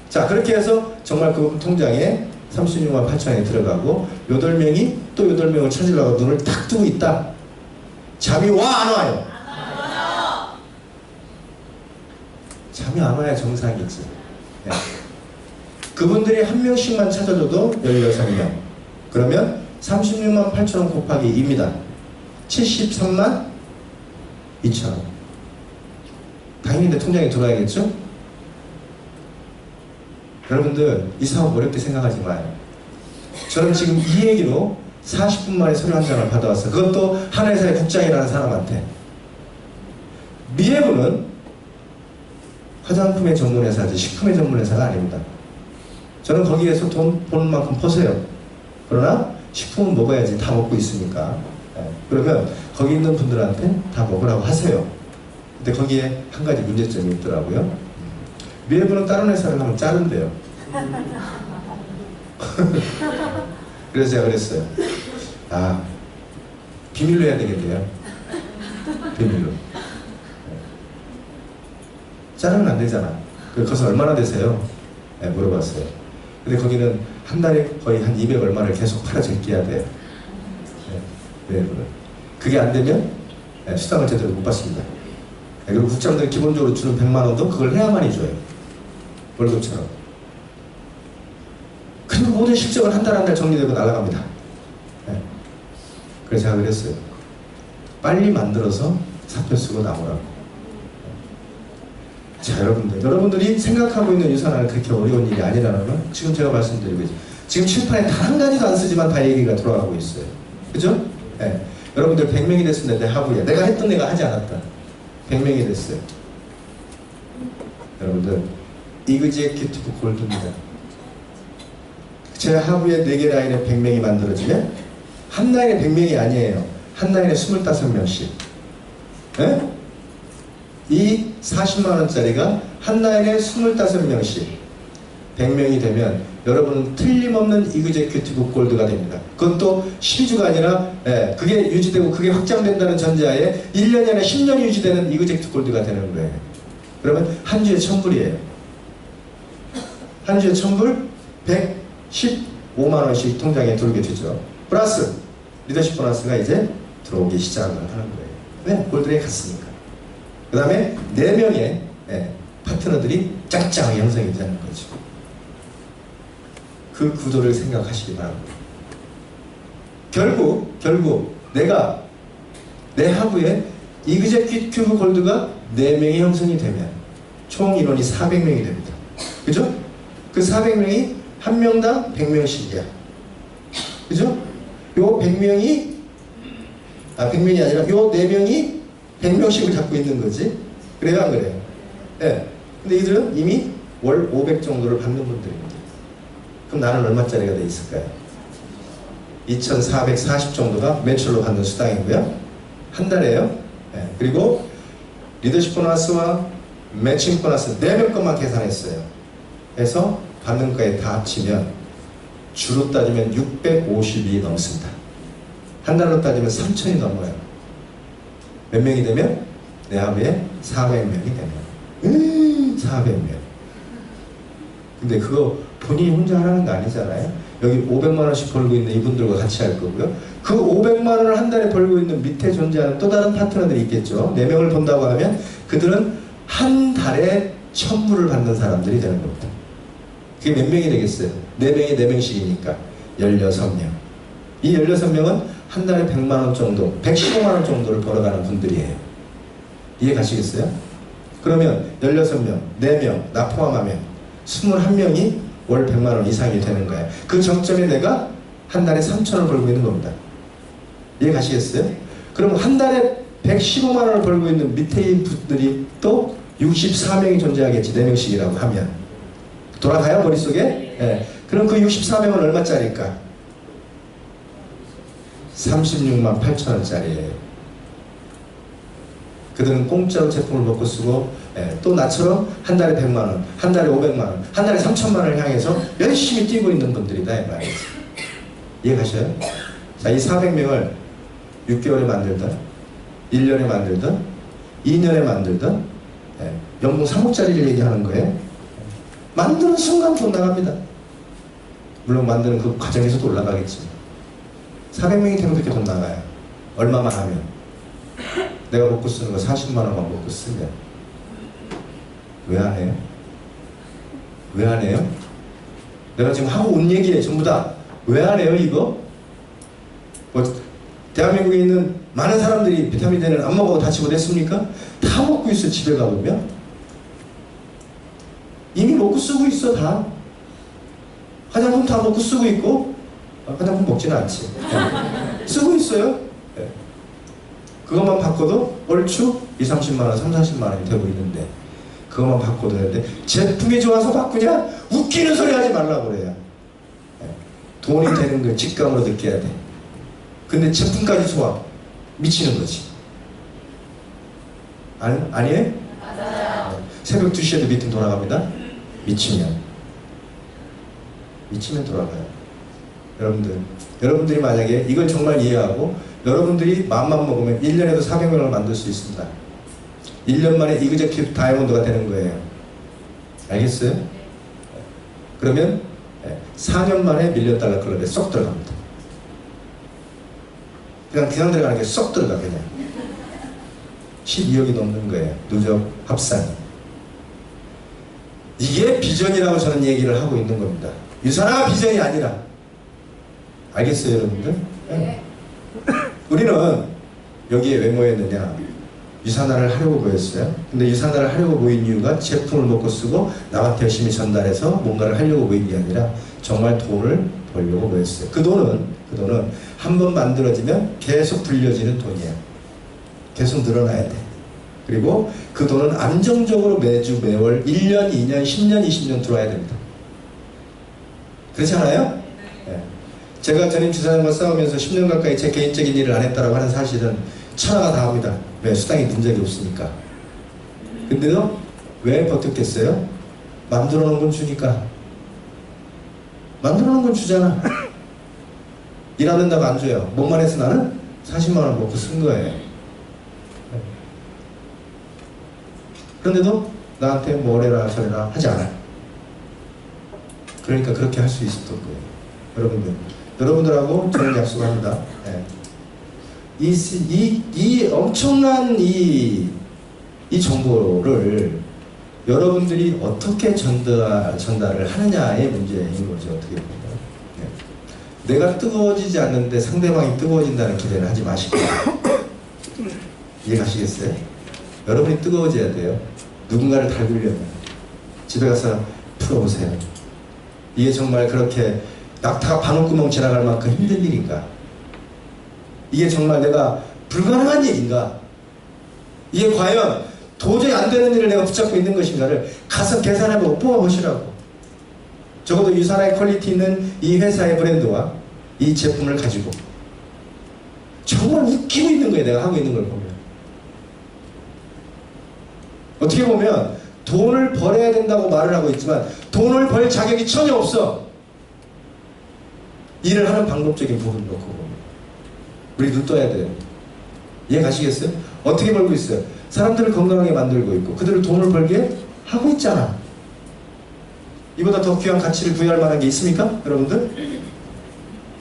자, 그렇게 해서 정말 그 통장에 36만 8천 원이 들어가고 8명이 또 8명을 찾으려고 눈을 탁 뜨고 있다. 잠이 와, 안 와요? 잠이 안 와야 정상이지. 네. 그분들이 한 명씩만 찾아줘도 16명. 그러면 36만 8천 원 곱하기 2입니다. 73만 2천 원. 당연히 내 통장에 들어와야겠죠? 여러분들 이 사업 어렵게 생각하지 마요. 저는 지금 이 얘기로 40분 만에 서류 한 장을 받아왔어요. 그것도 한 회사의 국장이라는 사람한테. 미해부는 화장품의 전문회사지 식품의 전문회사가 아닙니다. 저는 거기에서 돈 버는 만큼 퍼세요. 그러나 식품은 먹어야지. 다 먹고 있으니까. 그러면 거기 있는 분들한테 다 먹으라고 하세요. 근데 거기에 한 가지 문제점이 있더라고요. 외부는 다른 회사를 하면 자른대요. 그래서 제가 그랬어요. 아, 비밀로 해야 되겠네요. 비밀로. 자르면 안 되잖아. 거기서 얼마나 되세요? 네, 물어봤어요. 근데 거기는 한 달에 거의 한 200 얼마를 계속 팔아 제껴야 돼요. 네, 외부는. 그게 안 되면 수당을 제대로 못 받습니다. 네, 그리고 국장들이 기본적으로 주는 100만 원도 그걸 해야만이 줘요. 월급처럼. 그리고 모든 실적은 한 달 한 달 정리되고 날아갑니다. 네. 그래서 제가 그랬어요. 빨리 만들어서 사표 쓰고 나오라고. 자, 여러분들이 생각하고 있는 유산화는 그렇게 어려운 일이 아니라는 건 지금 제가 말씀드리고 있죠. 지금 칠판에 단 한 가지도 안 쓰지만 다 얘기가 돌아가고 있어요. 그죠? 네. 여러분들 100명이 됐습니다. 내 하부에. 내가 했던 애가 하지 않았다. 100명이 됐어요. 여러분들, 이그제큐티브 골드입니다. 제 하부에 4개 라인에 100명이 만들어지면 한 라인에 100명이 아니에요. 한 라인에 25명씩. 네? 이 40만원짜리가 한 라인에 25명씩 100명이 되면 여러분은 틀림없는 이그제큐티브 골드가 됩니다. 그것도 12주가 아니라 그게 유지되고 그게 확장된다는 전제하에 1년이 아니라 10년이 유지되는 이그제큐티브 골드가 되는 거예요. 그러면 한 주에 1000불이에요. 한 주에 1000불 115만원씩 통장에 들어오게 되죠. 플러스 리더십 보너스가 이제 들어오기 시작을 하는 거예요. 왜? 골드에 갔으니까. 그 다음에 4명의 파트너들이 짝짝이 형성이 되는 거죠. 그 구도를 생각하시기 바랍니다. 결국 내가 내 하부에 이그제큐티브 골드가 4명이 형성이 되면 총 인원이 400명이 됩니다. 그죠? 그 400명이 한 명당 100명씩이야. 그죠? 요 100명이 100명이 아니라 요 4명이 100명씩을 갖고 있는 거지. 그래요, 안 그래요? 예. 근데 이들은 이미 월 500 정도를 받는 분들입니다. 그럼 나는 얼마짜리가 돼 있을까요? 2440 정도가 매출로 받는 수당이고요. 한 달에요. 예. 그리고 리더십 보너스와 매칭 보너스 4명 것만 계산했어요. 해서 받는 거에 다 합치면 주로 따지면 650이 넘습니다. 한 달로 따지면 3000이 넘어요. 몇 명이 되면? 내 하루에 400명이 되면 400명. 근데 그거 본인이 혼자 하라는 거 아니잖아요. 여기 500만원씩 벌고 있는 이분들과 같이 할 거고요. 그 500만원을 한 달에 벌고 있는 밑에 존재하는 또 다른 파트너들이 있겠죠. 4명을 본다고 하면 그들은 한 달에 1000불을 받는 사람들이 되는 겁니다. 그게 몇 명이 되겠어요? 4명이 4명씩이니까 16명. 이 16명은 한 달에 100만원 정도, 115만원 정도를 벌어가는 분들이에요. 이해 가시겠어요? 그러면 16명, 4명, 나 포함하면 21명이 월 100만원 이상이 되는 거예요. 그 정점에 내가 한 달에 3천원을 벌고 있는 겁니다. 이해 가시겠어요? 그럼 한 달에 115만원을 벌고 있는 밑에 분들이 또 64명이 존재하겠지. 4명씩이라고 하면. 돌아가요? 머릿속에? 네. 그럼 그 64명은 얼마짜리일까? 36만 8천원짜리예요. 그들은 공짜로 제품을 먹고 쓰고 또 나처럼 한 달에 100만원, 한 달에 500만원, 한 달에 3천만원을 향해서 열심히 뛰고 있는 분들이다 이 말이지. 이해가셔요? 자, 이 400명을 6개월에 만들든 1년에 만들든 2년에 만들든 연봉 3억짜리를 얘기하는 거예요. 만드는 순간 돈 나갑니다. 물론 만드는 그 과정에서도 올라가겠지. 400명이 되면 그렇게 돈 나가요. 얼마만 하면. 내가 먹고 쓰는 거 40만원만 먹고 쓰면. 왜 안 해요? 왜 안 해요? 내가 지금 하고 온 얘기에 전부 다 왜 안 해요 이거? 뭐 대한민국에 있는 많은 사람들이 비타민 D는 안 먹어도 다치고 됐습니까? 다 먹고 있어. 집에 가보면 이미 먹고 쓰고 있어. 다 화장품 다 먹고 쓰고 있고 화장품 먹지는 않지. 쓰고 있어요. 그것만 바꿔도 얼추 20, 30만원, 30, 40만원이 되고 있는데 그것만 바꿔도 되는데 제품이 좋아서 바꾸냐? 웃기는 소리 하지 말라고 그래요. 돈이 되는 걸 직감으로 느껴야 돼. 근데 제품까지 좋아. 미치는 거지. 아니에요? 맞아요. 새벽 2시에도 미팅 돌아갑니다. 미치면 돌아가요. 여러분들이 만약에 이걸 정말 이해하고 여러분들이 마음만 먹으면 1년에도 400명을 만들 수 있습니다. 1년 만에 이그제큐티브 다이아몬드가 되는 거예요. 알겠어요? 그러면 4년 만에 밀리언 달러 클럽에 쏙 들어갑니다. 그냥 들어가는 게 쏙 들어가. 그냥 12억이 넘는 거예요. 누적 합산이. 이게 비전이라고 저는 얘기를 하고 있는 겁니다. 유산화가 비전이 아니라. 알겠어요, 여러분들? 네. 우리는 여기에 왜 모였느냐? 유산화를 하려고 모였어요. 근데 유산화를 하려고 모인 이유가 제품을 먹고 쓰고 남한테 열심히 전달해서 뭔가를 하려고 모인 게 아니라 정말 돈을 벌려고 모였어요. 그 돈은 한 번 만들어지면 계속 불려지는 돈이에요. 계속 늘어나야 돼. 그리고 그 돈은 안정적으로 매주 매월 1년, 2년, 10년, 20년 들어와야 됩니다. 그렇지 않아요? 네. 제가 전임 지사장과 싸우면서 10년 가까이 제 개인적인 일을 안 했다고 하는 사실은 천하가 다 합니다. 왜? 수당이 든 적이 없으니까. 근데도 왜 버텼겠어요? 만들어 놓은 건 주니까. 만들어 놓은 건 주잖아. 일 안 된다고 안 줘요. 뭐만 해서 나는 40만 원 먹고 쓴 거예요. 그런데도 나한테 뭐래라 저래라 하지 않아요. 그러니까 그렇게 할 수 있었던 거예요. 여러분들하고 저는 약속합니다. 네. 이 엄청난 이 정보를 여러분들이 어떻게 전달을 하느냐의 문제인 거죠. 어떻게 보면. 네. 내가 뜨거워지지 않는데 상대방이 뜨거워진다는 기대는 하지 마시고. 이해가시겠어요? 여러분이 뜨거워져야 돼요. 누군가를 달구려면 집에 가서 풀어보세요. 이게 정말 그렇게 낙타가 바늘구멍 지나갈 만큼 힘든 일인가? 이게 정말 내가 불가능한 일인가? 이게 과연 도저히 안 되는 일을 내가 붙잡고 있는 것인가를 가서 계산해보고 뽑아보시라고. 적어도 유산화의 퀄리티 있는 이 회사의 브랜드와 이 제품을 가지고 정말 웃기고 있는 거예요. 내가 하고 있는 걸 보면. 어떻게 보면 돈을 벌어야 된다고 말을 하고 있지만 돈을 벌 자격이 전혀 없어. 일을 하는 방법적인 부분을 놓고 보면. 우리 눈 떠야 돼요. 이해 가시겠어요? 어떻게 벌고 있어요? 사람들을 건강하게 만들고 있고 그들을 돈을 벌게 하고 있잖아. 이보다 더 귀한 가치를 부여할 만한 게 있습니까? 여러분들?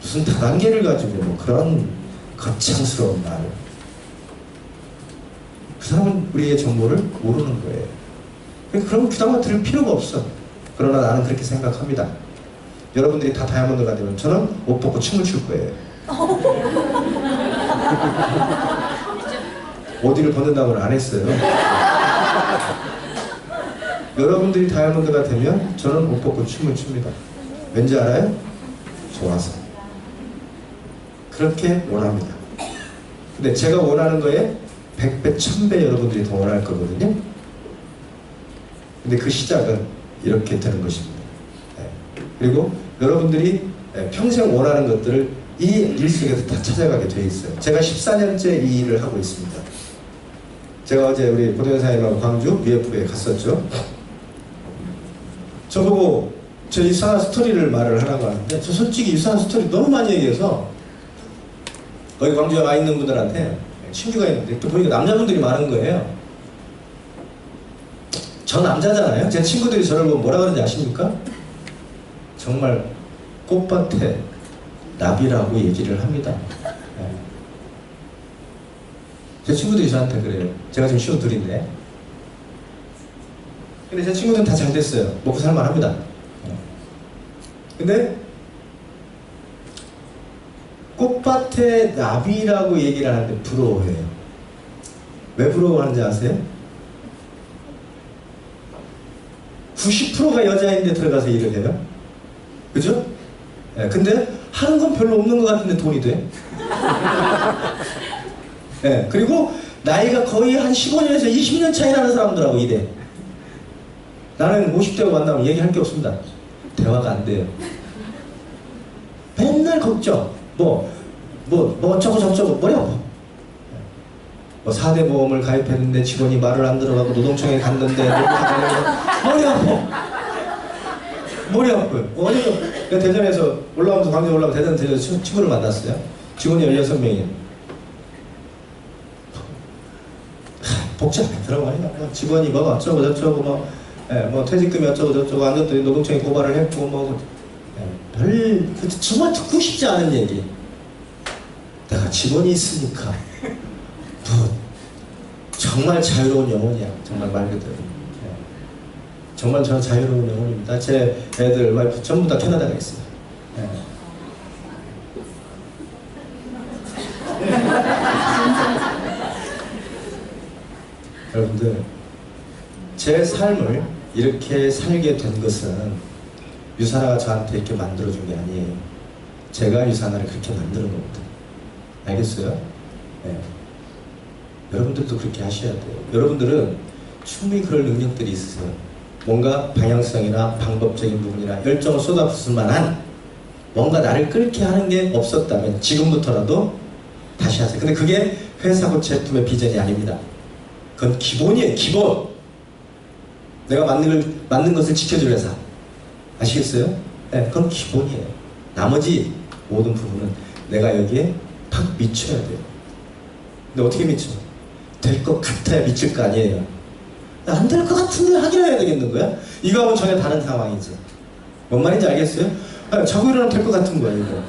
무슨 다단계를 가지고 뭐 그런 거창스러운 말을. 그 사람은 우리의 정보를 모르는 거예요. 그럼 부담을 들 필요가 없어. 그러나 나는 그렇게 생각합니다. 여러분들이 다 다이아몬드가 되면 저는 옷 벗고 춤을 출 거예요. 어디를 벗는다고는 안 했어요. 여러분들이 다이아몬드가 되면 저는 옷 벗고 춤을 춥니다. 왠지 알아요? 좋아서. 그렇게 원합니다. 근데 제가 원하는 거에 100배, 1000배 여러분들이 더 원할 거거든요. 근데 그 시작은 이렇게 되는 것입니다. 네. 그리고 여러분들이 평생 원하는 것들을 이 일 속에서 다 찾아가게 돼 있어요. 제가 14년째 이 일을 하고 있습니다. 제가 어제 우리 고대현사님하고 광주 UF에 갔었죠. 저보고 저 유산화 스토리를 말을 하라고 하는데 저 솔직히 유산화 스토리 너무 많이 얘기해서 거기 광주에 와 있는 분들한테 친구가 있는데 또 보니까 남자분들이 많은 거예요. 저 남자잖아요. 제 친구들이 저를 보고 뭐라 그러는지 아십니까? 정말 꽃밭에 나비라고 얘기를 합니다. 네. 제 친구들이 저한테 그래요. 제가 지금 시험 둘인데. 근데 제 친구들은 다 잘 됐어요. 먹고 살만합니다. 네. 근데 꽃밭에 나비라고 얘기를 하는데 부러워해요. 왜 부러워하는지 아세요? 90%가 여자인데 들어가서 일을 해요. 그죠? 네, 근데 하는 건 별로 없는 것 같은데 돈이 돼. 네, 그리고 나이가 거의 한 15년에서 20년 차이 나는 사람들하고 일해. 나는 50대하고 만나면 얘기할 게 없습니다. 대화가 안 돼요. 맨날 걱정. 뭐 어쩌고 저쩌고 머리 아파. 뭐 4대 보험을 가입했는데 직원이 말을 안 들어가고 노동청에 갔는데 머리 아파. 머리 아파요. 어디 대전에서 올라오면서 광주 올라오면 대전에서 친구를 만났어요. 직원이 16명이에요. 복잡하더라고. 뭐 직원이 뭐 어쩌고 저쩌고 뭐 퇴직금이 어쩌고 저쩌고 안 줬더니 노동청에 고발을 했고 뭐 정말 듣고 싶지 않은 얘기. 내가 직원이 있으니까 정말 자유로운 영혼이야. 정말 말 그대로. 정말 저 자유로운 영혼입니다. 제 애들, 와이프 전부 다 캐나다가 있어요. 여러분들, 제 삶을 이렇게 살게 된 것은 유사나가 저한테 이렇게 만들어준 게 아니에요. 제가 유사나를 그렇게 만드는 겁니다. 알겠어요? 네. 여러분들도 그렇게 하셔야 돼요. 여러분들은 충분히 그럴 능력들이 있으세요. 뭔가 방향성이나 방법적인 부분이나 열정을 쏟아붓을 만한 뭔가 나를 끓게 하는 게 없었다면 지금부터라도 다시 하세요. 근데 그게 회사고 제품의 비전이 아닙니다. 그건 기본이에요. 기본. 내가 만든 것을 지켜줄 회사. 아시겠어요? 네, 그건 기본이에요. 나머지 모든 부분은 내가 여기에 팍 미쳐야 돼요. 근데 어떻게 미쳐? 될 것 같아야 미칠 거 아니에요. 안 될 것 같은데 하긴 해야 되겠는 거야? 이거하고는 전혀 다른 상황이지. 뭔 말인지 알겠어요? 자고 일어나면 될 것 같은 거야, 이거.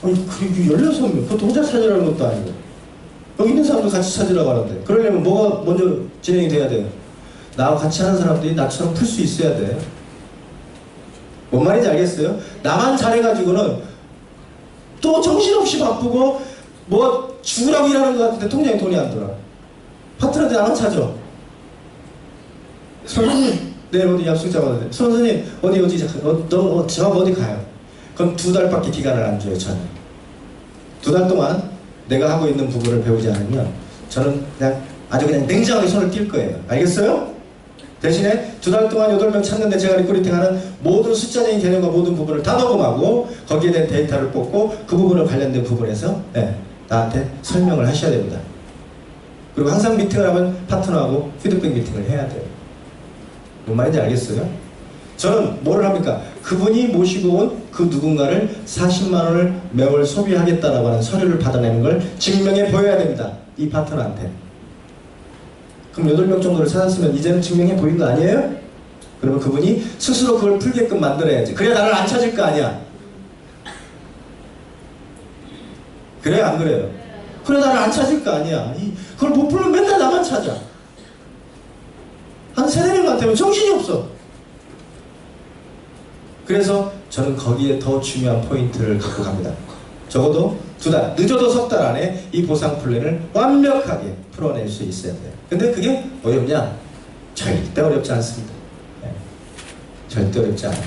아니, 그리고 16명, 그것도 혼자 찾으라는 것도 아니고. 여기 있는 사람도 같이 찾으라고 하는데. 그러려면 뭐가 먼저 진행이 돼야 돼요? 나하고 같이 하는 사람들이 나처럼 풀 수 있어야 돼. 뭔 말인지 알겠어요? 나만 잘해가지고는 또 정신없이 바쁘고 뭐 죽으라고 일하는 것 같은데 통장에 돈이 안 들어. 파트너한테 나만 찾아. 선생님, 내일 어디 약속 잡았는데. 선생님, 저 어디 가요? 그럼 2달밖에 기간을 안 줘요, 저는. 2달 동안 내가 하고 있는 부분을 배우지 않으면 저는 그냥 아주 그냥 냉정하게 손을 띨 거예요. 알겠어요? 대신에 2달 동안 8명 찾는데 제가 리크루팅하는 모든 숫자적인 개념과 모든 부분을 다 녹음하고 거기에 대한 데이터를 뽑고 그 부분을 관련된 부분에서 나한테 설명을 하셔야 됩니다. 그리고 항상 미팅을 하면 파트너하고 피드백 미팅을 해야 돼요. 뭔 말인지 알겠어요? 저는 뭐를 합니까? 그분이 모시고 온 그 누군가를 40만 원을 매월 소비하겠다라고 하는 서류를 받아내는 걸 증명해 보여야 됩니다. 이 파트너한테. 그럼 8명 정도를 찾았으면 이제는 증명해 보인 거 아니에요? 그러면 그분이 스스로 그걸 풀게끔 만들어야지. 그래야 나를 안 찾을 거 아니야. 그래요? 안 그래요? 그래 나를 안 찾을 거 아니야. 그걸 못 풀면 맨날 나만 찾아. 한 3-4명한테는 정신이 없어. 그래서 저는 거기에 더 중요한 포인트를 갖고 갑니다. 적어도 2달, 늦어도 3달 안에 이 보상 플랜을 완벽하게 풀어낼 수 있어야 돼요. 근데 그게 어렵냐? 절대 어렵지 않습니다. 절대 어렵지 않아요.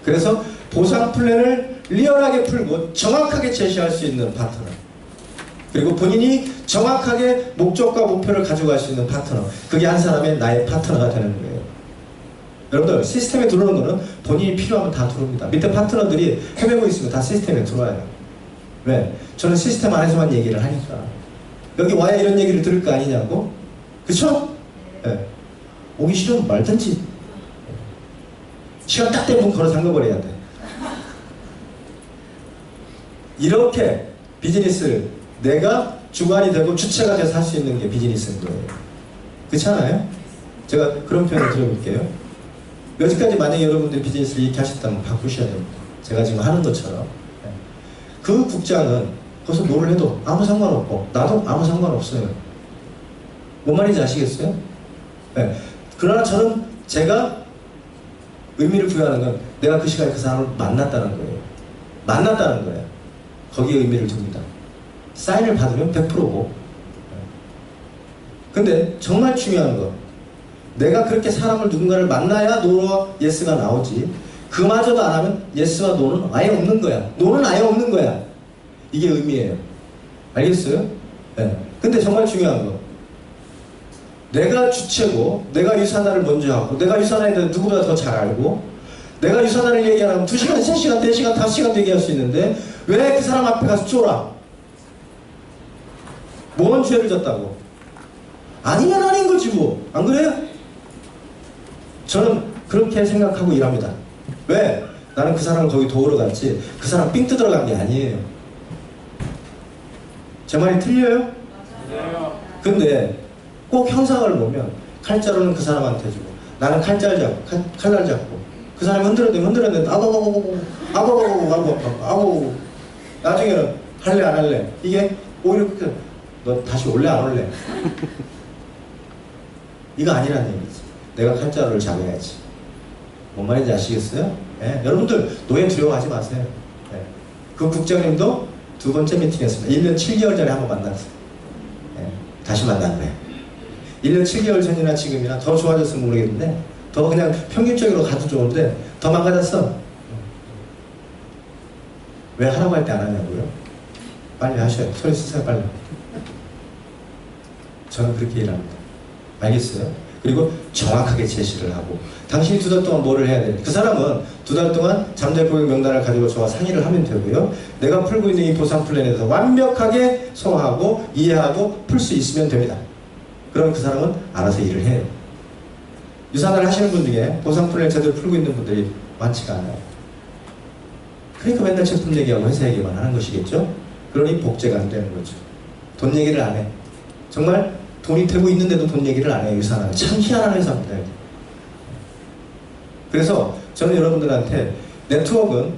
그래서 보상 플랜을 리얼하게 풀고 정확하게 제시할 수 있는 파트너, 그리고 본인이 정확하게 목적과 목표를 가져갈 수 있는 파트너, 그게 한 사람의 나의 파트너가 되는 거예요. 여러분들 시스템에 들어오는 거는 본인이 필요하면 다 들어옵니다. 밑에 파트너들이 헤매고 있으면 다 시스템에 들어와요. 왜? 저는 시스템 안에서만 얘기를 하니까. 여기 와야 이런 얘기를 들을 거 아니냐고? 그쵸? 네. 오기 싫으면 말든지. 시간 딱 되면 걸어 잠궈버려야 돼. 이렇게 비즈니스를 내가 주관이 되고 주체가 돼서 할 수 있는 게 비즈니스인 거예요. 그렇지 않아요? 제가 그런 표현을 드려볼게요. 여기까지 만약에 여러분들이 비즈니스를 이렇게 하셨다면 바꾸셔야 됩니다. 제가 지금 하는 것처럼. 그 국장은 거기서 뭐를 해도 아무 상관없고 나도 아무 상관없어요. 뭔 말인지 아시겠어요? 네. 그러나 저는 제가 의미를 부여하는 건 내가 그 시간에 그 사람을 만났다는 거예요. 만났다는 거예요. 거기에 의미를 둡니다. 사인을 받으면 100%고. 근데 정말 중요한 거, 내가 그렇게 사람을 누군가를 만나야 노와 예스가 나오지, 그마저도 안 하면 예스와 노는 아예 없는 거야. 노는 아예 없는 거야. 이게 의미예요. 알겠어요? 네. 근데 정말 중요한 거, 내가 주체고 내가 유산화를 먼저 하고 내가 유산화에 대해 누구보다 더 잘 알고 내가 유산화를 얘기하면 2시간, 3시간, 4시간, 5시간 얘기할 수 있는데 왜 그 사람 앞에 가서 쫄아? 뭔 죄를 졌다고? 아니면 아닌 거지 뭐. 안 그래요? 저는 그렇게 생각하고 일합니다. 왜? 나는 그 사람을 거기 도우러 갔지 그 사람 삥 뜯으러 간 게 아니에요. 제 말이 틀려요? 맞아요. 근데 꼭 형상을 보면 칼자루는 그 사람한테 주고 나는 칼날 잡고 그 사람이 흔들었는데 아고 나중에는 할래 안 할래 이게 오히려 너 다시 올래 안 올래 이거 아니란 얘기지. 내가 칼자루를 잡아야지. 뭔 말인지 아시겠어요? 네, 여러분들 노예 두려워하지 마세요. 네. 그 국장님도 두 번째 미팅했습니다. 1년 7개월 전에 한번 만났어요. 네, 다시 만난 거예요. 1년 7개월 전이나 지금이나 더 좋아졌으면 모르겠는데 더 그냥 평균적으로 가도 좋은데 더 망가졌어. 왜 하라고 할 때 안 하냐고요? 빨리 하셔요. 소리 쓰세요 빨리. 저는 그렇게 일합니다. 알겠어요? 그리고 정확하게 제시를 하고 당신이 2달 동안 뭐를 해야 돼? 그 사람은 2달 동안 잠재 고객 명단을 가지고 저와 상의를 하면 되고요. 내가 풀고 있는 이 보상 플랜에서 완벽하게 소화하고 이해하고 풀 수 있으면 됩니다. 그럼 그 사람은 알아서 일을 해요. 유산을 하시는 분 중에 보상 플랜을 제대로 풀고 있는 분들이 많지가 않아요. 그러니까 맨날 제품 얘기하고 회사 얘기만 하는 것이겠죠? 그러니 복제가 안 되는 거죠. 돈 얘기를 안 해. 정말 돈이 되고 있는데도 돈 얘기를 안 해요. 유산하는 참 희한한 회사입니다. 그래서 저는 여러분들한테 네트워크는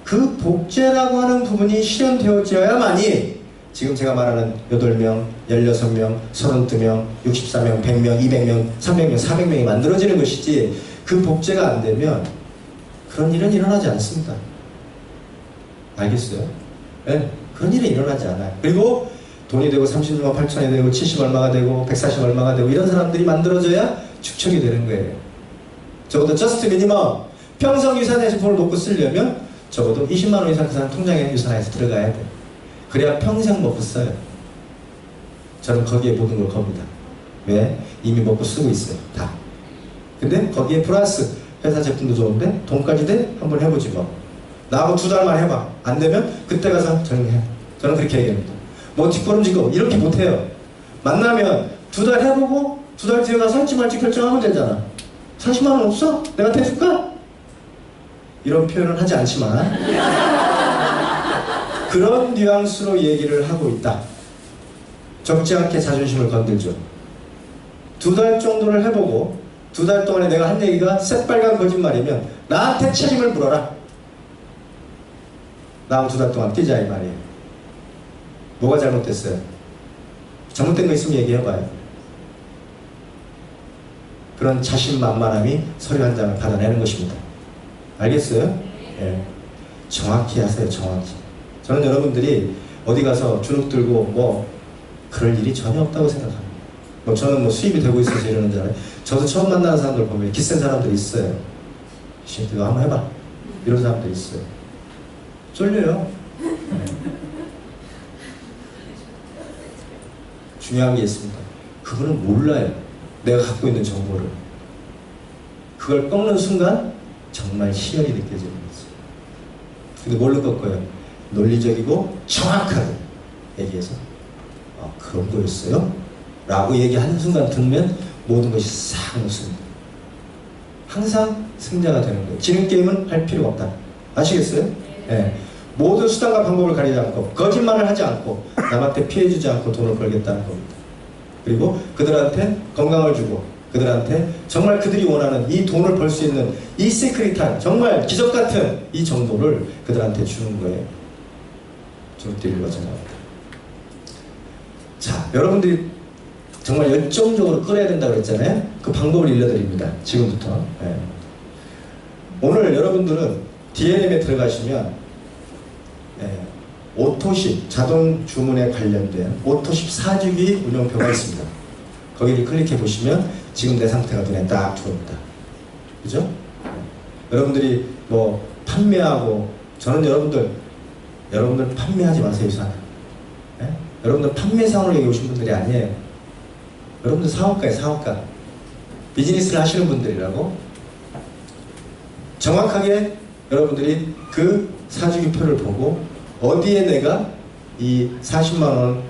그 복제라고 하는 부분이 실현되어져야만이 지금 제가 말하는 8명, 16명, 32명, 64명, 100명, 200명, 300명, 400명이 만들어지는 것이지 그 복제가 안 되면 그런 일은 일어나지 않습니다. 알겠어요? 네, 그런 일은 일어나지 않아요. 그리고 돈이 되고 36만 8천이 되고 70 얼마가 되고 140 얼마가 되고 이런 사람들이 만들어져야 축적이 되는 거예요. 적어도 저스트 미니멈 평생 유산에서 돈을 놓고 쓰려면 적어도 20만 원 이상 그 사람 통장에 유산에서 들어가야 돼. 그래야 평생 먹고 써요. 저는 거기에 모든 걸 겁니다. 왜? 이미 먹고 쓰고 있어요. 다. 근데 거기에 플러스 회사 제품도 좋은데 돈까지 돼? 한번 해보지 뭐. 나하고 2달만 해봐. 안 되면 그때 가서 정리해. 저는 그렇게 얘기합니다. 뭐 뒷걸음지고 이렇게 못해요. 만나면 2달 해보고 2달 뒤에 가서 할지 말지 결정하면 되잖아. 40만 원 없어? 내가 대줄까? 이런 표현은 하지 않지만 그런 뉘앙스로 얘기를 하고 있다. 적지 않게 자존심을 건들죠. 2달 정도를 해보고 2달 동안에 내가 한 얘기가 새빨간 거짓말이면 나한테 책임을 물어라. 나하고 2달 동안 뛰자 이 말이에요. 뭐가 잘못됐어요? 잘못된 거 있으면 얘기해봐요. 그런 자신만만함이 서류 한 장을 받아내는 것입니다. 알겠어요? 예. 정확히 하세요. 정확히. 저는 여러분들이 어디 가서 주눅 들고 뭐 그럴 일이 전혀 없다고 생각합니다. 뭐 저는 뭐 수입이 되고 있어서 이러는 줄 알아요. 저도 처음 만나는 사람들 보면 기센 사람들이 있어요. 이거 한번 해봐. 이런 사람들이 있어요. 쫄려요. 네. 중요한 게 있습니다. 그분은 몰라요. 내가 갖고 있는 정보를. 그걸 꺾는 순간 정말 희열이 느껴지는 거죠. 근데 뭘로 꺾어요? 논리적이고 정확하게 얘기해서 그런 거였어요? 라고 얘기하는 순간 들으면 모든 것이 싹 놓습니다. 항상 승자가 되는 거예요. 지는 게임은 할 필요가 없다. 아시겠어요? 네. 모든 수단과 방법을 가리지 않고 거짓말을 하지 않고 남한테 피해주지 않고 돈을 벌겠다는 겁니다. 그리고 그들한테 건강을 주고 그들한테 정말 그들이 원하는 이 돈을 벌 수 있는 이 시크릿한 정말 기적같은 이 정보를 그들한테 주는 거예요. 주눅들이 거잖아요. 자, 여러분들이 정말 열정적으로 끌어야 된다고 했잖아요. 그 방법을 알려드립니다. 지금부터. 네. 오늘 여러분들은 DNM에 들어가시면 오토십, 자동 주문에 관련된 오토십 4주기 운영표가 있습니다. 거기를 클릭해 보시면 지금 내 상태가 눈에 딱 들어옵니다. 그죠? 여러분들이 뭐 판매하고 저는 여러분들 판매하지 마세요. 유산. 네? 여러분들 판매상으로 여기 오신 분들이 아니에요. 여러분들 사업가예요. 사업가. 비즈니스를 하시는 분들이라고. 정확하게 여러분들이 그 4주기표를 보고 어디에 내가 이 40만원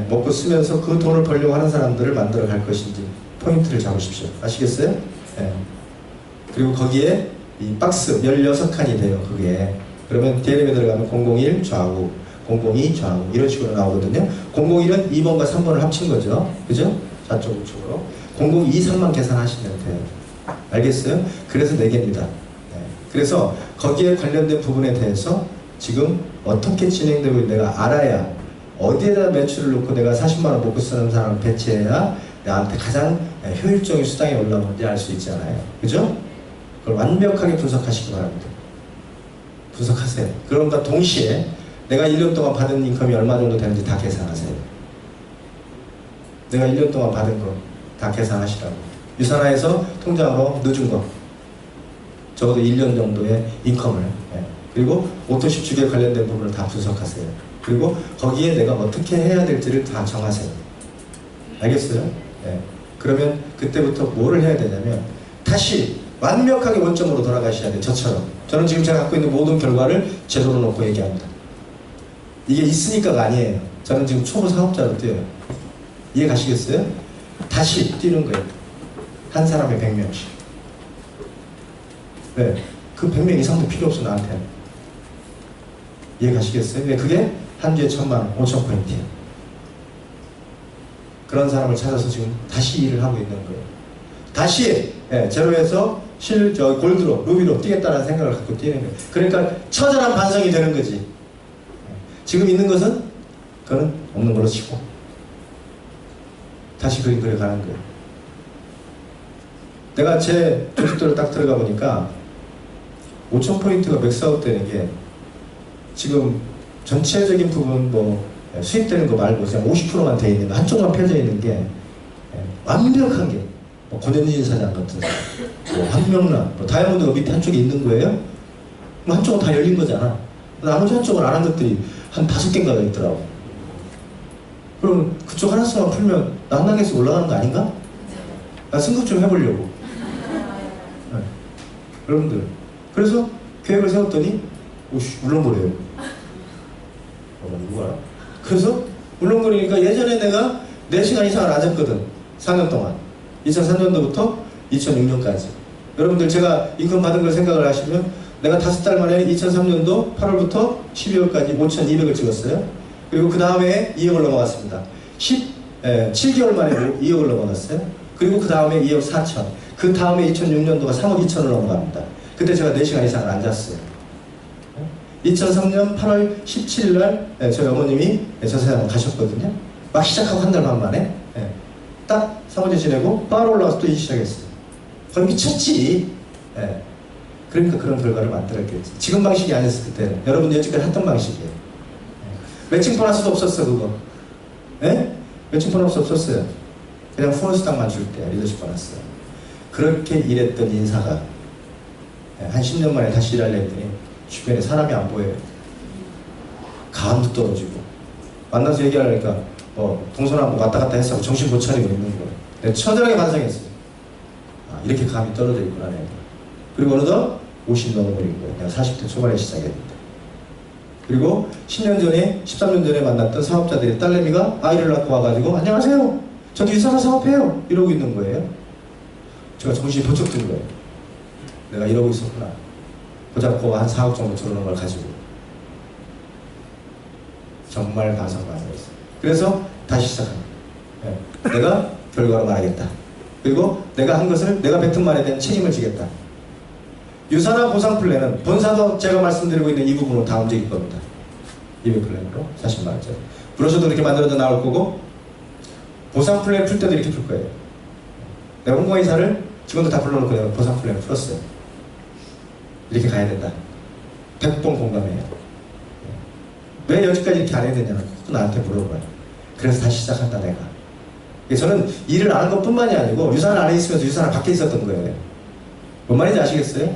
먹고 쓰면서 그 돈을 벌려고 하는 사람들을 만들어 갈 것인지 포인트를 잡으십시오. 아시겠어요? 그리고 거기에 이 박스 16칸이 돼요. 그게. 그러면 DRM에 들어가면 001 좌우, 002 좌우 이런 식으로 나오거든요. 001은 2번과 3번을 합친 거죠. 그죠? 좌쪽 우측으로. 002, 3만 계산하시면 돼요. 알겠어요? 그래서 4개입니다. 그래서 거기에 관련된 부분에 대해서 지금 어떻게 진행되고 있는지 내가 알아야 어디에다 매출을 놓고 내가 40만 원 먹고 쓰는 사람을 배치해야 나한테 가장 효율적인 수당이 올라오는지 알 수 있잖아요. 그죠? 그걸 완벽하게 분석하시기 바랍니다. 분석하세요. 그럼과 동시에 내가 1년 동안 받은 인컴이 얼마 정도 되는지 다 계산하세요. 내가 1년 동안 받은 거 다 계산하시라고. 유산화해서 통장으로 넣어준 거 적어도 1년 정도의 인컴을 그리고 오토십 주기에 관련된 부분을 다 분석하세요. 그리고 거기에 내가 어떻게 해야 될지를 다 정하세요. 알겠어요? 그러면 그때부터 뭐를 해야 되냐면 다시 완벽하게 원점으로 돌아가셔야 돼요. 저처럼. 저는 지금 제가 갖고 있는 모든 결과를 제도로 놓고 얘기합니다. 이게 있으니까가 아니에요. 저는 지금 초보 사업자로 뛰어요. 이해 가시겠어요? 다시 뛰는 거예요. 한 사람에 100명씩. 네. 그 100명 이상도 필요 없어 나한테. 이해 가시겠어요? 네. 그게 한 주에 1000만 원, 5000포인트예요. 그런 사람을 찾아서 지금 다시 일을 하고 있는 거예요. 다시 제로에서 골드로, 루비로 뛰겠다는 생각을 갖고 뛰는 거예요. 그러니까 처절한 반성이 되는 거지. 지금 있는 것은 그거는 없는 걸로 치고 다시 그림 그려가는 거예요. 내가 제 조직도를 딱 들어가 보니까 5000포인트가 맥스아웃 되는 게 지금 전체적인 부분 뭐 수입되는 거 말고 그냥 50%만 돼 있는 거 한쪽만 펴져 있는 게 완벽하게 뭐 권현진 사장 같은 뭐 한명란, 뭐 다이아몬드가 밑에 한쪽에 있는 거예요. 그럼 한쪽은 다 열린 거잖아. 나머지 한쪽은 안 한 것들이 한 5개인가가 있더라고. 그럼 그쪽 하나씩만 풀면 난당해서 올라가는 거 아닌가? 나 승급 좀 해보려고. 여러분들. 그래서 계획을 세웠더니 오씨 울렁거려요. 누구야? 그래서 울렁거리니까 예전에 내가 4시간 이상을 안 잤거든. 4년 동안. 2003년도부터 2006년까지. 여러분들 제가 인컴 받은 걸 생각을 하시면 내가 5달 만에 2003년도 8월부터 12월까지 5,200을 찍었어요. 그리고 그 다음에 2억을 넘어갔습니다. 7개월 만에 2억을 넘어갔어요. 그리고 그 다음에 2억 4천. 그 다음에 2006년도가 3억 2천을 넘어갑니다. 그때 제가 4시간 이상을 안 잤어요. 2003년 8월 17일 날 저희 어머님이 저 세상을 가셨거든요. 막 시작하고 한 달 반 만에 딱 사무실 지내고 바로 올라가서 또 일 시작했어요. 거의 미쳤지. 그러니까 그런 결과를 만들었겠지. 지금 방식이 아니었을 그때는. 여러분들 여지까지 했던 방식이에요. 매칭 보너스도 없었어 그거. 매칭 보너스 없었어요. 그냥 후원수당만 줄 때 리더십 보너스. 그렇게 일했던 인사가 한 10년 만에 다시 일하려 했더니 주변에 사람이 안 보여요. 감도 떨어지고 만나서 얘기하려니까 동서남북 왔다 갔다 했어 정신 못 차리고 있는 거예요. 내가 처절하게 반성했어요. 이렇게 감이 떨어져 있구나 내가. 그리고 어느덧 50 넘어버린 거예요. 내가 40대 초반에 시작했는데. 그리고 10년 전에 13년 전에 만났던 사업자들이 딸내미가 아이를 낳고 와가지고 안녕하세요 저도 유산화 사업해요 이러고 있는 거예요. 제가 정신이 번쩍 든 거예요. 내가 이러고 있었구나. 보자고 한 4억 정도 들어오는 걸 가지고 정말 반성반성했어요. 그래서 다시 시작합니다. 내가 결과로 말하겠다. 그리고 내가 한 것을 내가 뱉은 말에 대한 책임을 지겠다. 유산화 보상 플랜은 본사도 제가 말씀드리고 있는 이 부분으로 다 움직일 겁니다. 200플랜으로 40만원짜리. 브로셔도 이렇게 만들어져 나올 거고 보상 플랜 풀 때도 이렇게 풀 거예요. 내가 홍보인사를 직원들 다 불러놓고 내가 보상 플랜을 풀었어요. 이렇게 가야 된다. 100번 공감해요. 왜 여지까지 이렇게 안 해야 되냐고 나한테 물어봐요. 그래서 다시 시작한다 내가. 저는 일을 안 한 것뿐만이 아니고 유산을 안에 있으면서 유산을 밖에 있었던 거예요. 뭔 말인지 아시겠어요?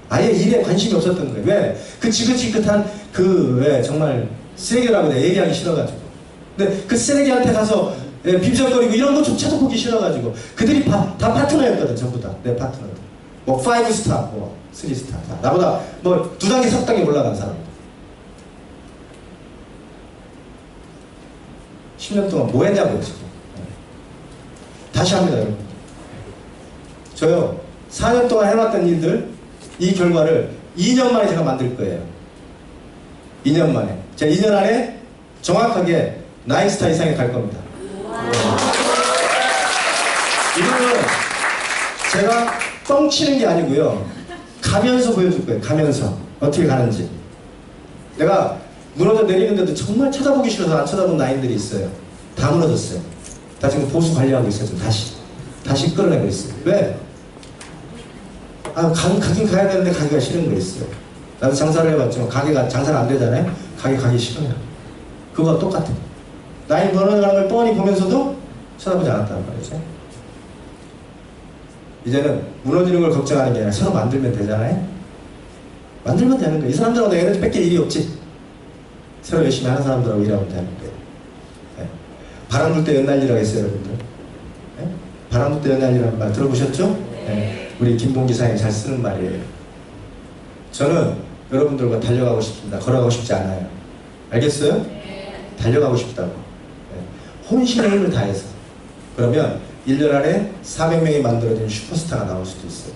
아예 일에 관심이 없었던 거예요. 왜? 그 지긋지긋한 왜 정말 쓰레기라고 내가 얘기하기 싫어가지고. 근데 그 쓰레기한테 가서 빈정거리고 이런 것조차도 보기 싫어가지고 그들이 다 파트너였거든. 전부 다 내 파트너들. 뭐 5스타, 뭐 3스타 나보다 뭐 2단계 3단계 올라간 사람들. 10년 동안 뭐 했냐고요, 지금. 다시 합니다, 여러분. 저요, 4년 동안 해놨던 일들, 이 결과를 2년 만에 제가 만들 거예요. 2년 만에. 제가 2년 안에 정확하게 9스타 이상에 갈 겁니다. 이거는 제가 뻥치는 게 아니고요. 가면서 보여줄 거예요. 가면서. 어떻게 가는지. 내가 무너져 내리는데도 정말 쳐다보기 싫어서 안 쳐다본 라인들이 있어요. 다 무너졌어요. 다 지금 보수 관리하고 있어요. 지금 다시 끌어내고 있어요. 왜? 가긴 가야 되는데 가기가 싫은 거 있어요. 나도 장사를 해봤지만 가게가 장사를 안 되잖아요. 가게 가기 싫어요. 그거와 똑같아요. 라인 무너져가는 걸 뻔히 보면서도 쳐다보지 않았단 말이죠. 이제는 무너지는 걸 걱정하는 게 아니라 서로 만들면 되잖아요. 만들면 되는 거예요. 이 사람들하고 에너지 뺏길 일이 없지. 서로 열심히 하는 사람들하고 일하면 되는 거예요. 네. 바람 불 때 연날리라고 했어요, 여러분들. 네? 바람 불 때 연날리라는 말 들어보셨죠? 네. 우리 김봉기 사장이 잘 쓰는 말이에요. 저는 여러분들과 달려가고 싶습니다. 걸어가고 싶지 않아요. 알겠어요? 달려가고 싶다고. 네. 혼신의 힘을 다해서. 그러면 1년 안에 400명이 만들어진 슈퍼스타가 나올 수도 있어요.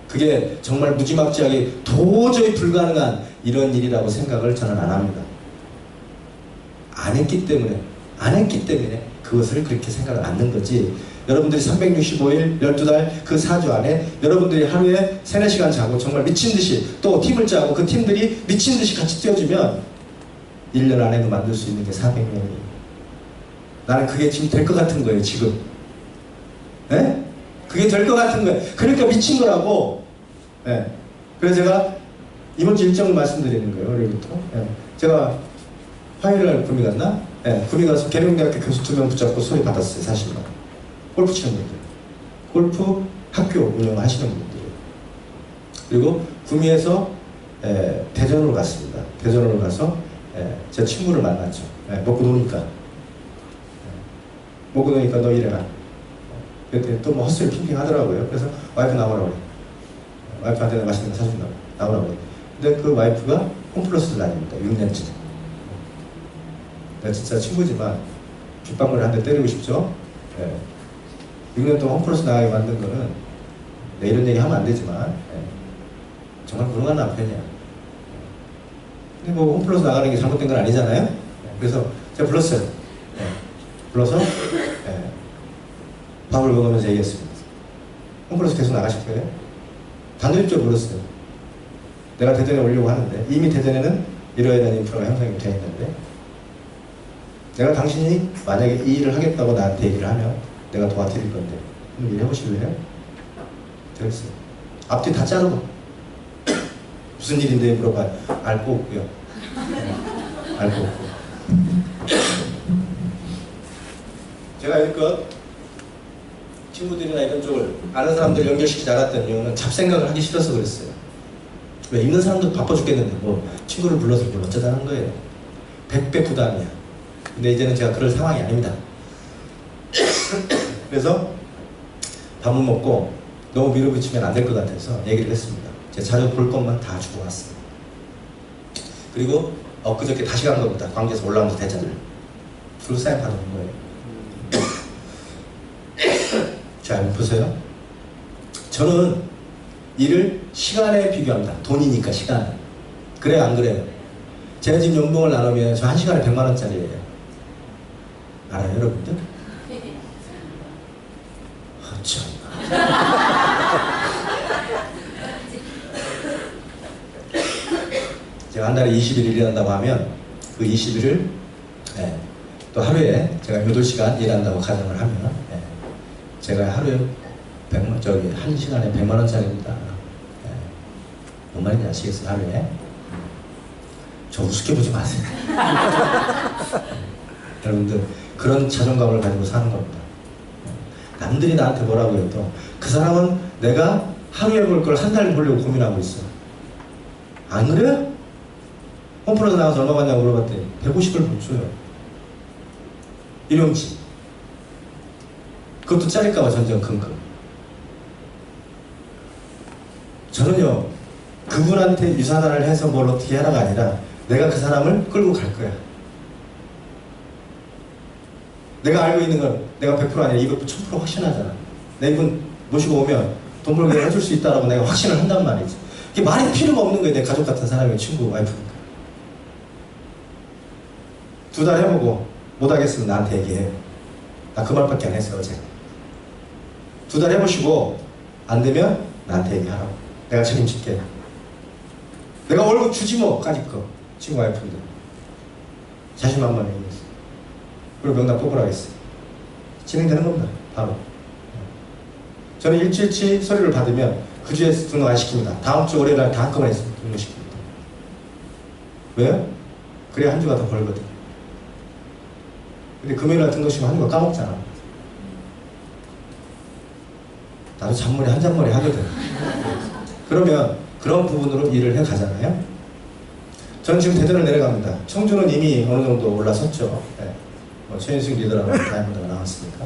그게 정말 무지막지하게 도저히 불가능한 이런 일이라고 생각을 저는 안 합니다. 안 했기 때문에 그것을 그렇게 생각을 안 하는 거지. 여러분들이 365일, 12달, 그 4주 안에 여러분들이 하루에 3, 4시간 자고 정말 미친듯이 또 팀을 짜고 그 팀들이 미친듯이 같이 뛰어주면 1년 안에도 만들 수 있는 게 400명이. 나는 그게 지금 될 것 같은 거예요, 지금. 네? 그게 될 것 같은 거예요. 그러니까 미친 거라고. 네. 그래서 제가 이번 주 일정을 말씀드리는 거예요, 월요일부터. 네. 제가 화요일 날 구미 갔나? 네. 구미 가서 계룡대학교 교수 2명 붙잡고 소리 받았어요, 사실은. 골프 치는 분들. 골프 학교 운영하시는 분들. 그리고 구미에서 대전으로 갔습니다. 대전으로 가서 제 친구를 만났죠. 먹고 노니까. 먹고 노니까 너 이래라. 그랬더니 또 뭐 헛소리 핑핑 하더라고요. 그래서 와이프 나오라고 그래. 와이프한테 맛있는 거 사준다고. 나오라고 그래. 근데 그 와이프가 홈플러스를 다닙니다. 6년째. 내가 진짜 친구지만 귓방울 한 대 때리고 싶죠? 6년 동안 홈플러스 나가게 만든 거는 내 이런 얘기 하면 안 되지만 정말 훌륭한 남편이야. 근데 뭐 홈플러스 나가는 게 잘못된 건 아니잖아요? 그래서 제가 불렀어요. 불러서 밥을 먹으면서 얘기했습니다. 홈플러스 계속 나가실 거예요? 단도직적으로 물었어요. 내가 대전에 오려고 하는데 이미 대전에는 이러야 되는 인프라가 형성이 되어 있는데 내가 당신이 만약에 이 일을 하겠다고 나한테 얘기를 하면 내가 도와드릴 건데 일 해보실래요? 그랬어요. 앞뒤 다 자르고 무슨 일인데 물어봐요. 알 거 없고요. 알 거 없고. 제가 이것 친구들이나 이런 쪽을 아는 사람들 연결시키지 않았던 이유는 잡생각을 하기 싫어서 그랬어요. 왜 있는 사람도 바빠 죽겠는데 뭐 친구를 불러서 뭘 어쩌자는 거예요. 100배 부담이야. 근데 이제는 제가 그럴 상황이 아닙니다. 그래서 밥을 먹고 너무 밀어붙이면 안 될 것 같아서 얘기를 했습니다. 제 자료 볼 것만 다 주고 왔습니다. 그리고 엊그저께 다시 간 겁니다. 광주에서 올라오면서 대전을. 그리고 사인 받아온 거예요. 자, 보세요. 저는 일을 시간에 비교합니다. 돈이니까 시간. 그래요, 안 그래요? 제가 지금 연봉을 나누면 저 1시간에 100만 원짜리예요. 알아요, 여러분들? 참. 제가 한 달에 20일 일한다고 하면 그 20일을 또 하루에 제가 8시간 일한다고 가정을 하면 제가 하루에 1시간에 100만 원짜리입니다. 뭔 말인지 아시겠어요? 하루에? 저 우습게 보지 마세요. 여러분들 그런 자존감을 가지고 사는 겁니다. 남들이 나한테 뭐라고 해도 그 사람은 내가 하루에 벌 걸 한 달 벌려고 고민하고 있어. 안 그래요? 홈플러스 나가서 얼마 받냐고 물어봤더니 150을 못 줘요. 일용치. 그것도 짜릴까봐 전전 킁킁. 저는요, 그분한테 유산화를 해서 뭘 어떻게 하라가 아니라 내가 그 사람을 끌고 갈 거야. 내가 알고 있는 건 내가 100% 아니라 200% 1000% 확신하잖아. 내 이분 모시고 오면 돈 벌게 해줄 수 있다라고 내가 확신을 한단 말이지. 이게 말이 필요가 없는 거예요. 내 가족 같은 사람이 친구, 와이프니까. 2달 해보고 못하겠으면 나한테 얘기해. 나 그 말밖에 안 했어 어제. 2달 해보시고 안 되면 나한테 얘기하라고. 내가 책임질게. 내가 월급 주지 뭐 까짓 거. 친구 와이프인데 자신만만 얘기했어. 그리고 명단 뽑으라고 했어. 진행되는 겁니다. 바로. 저는 일주일치 서류를 받으면 그 주에 등록 안 시킵니다. 다음 주 월요일 날 다 한꺼번에 등록시킵니다. 왜요? 그래야 한 주가 더 벌거든. 근데 금요일 날 등록시키면 한 주가 까먹잖아. 나도 잔머리 한 잔머리 하거든. 그러면 그런 부분으로 일을 해 가잖아요. 저는 지금 대전을 내려갑니다. 청주는 이미 어느 정도 올라섰죠. 네. 최인숙 리더라고 다이아몬드가 나왔으니까.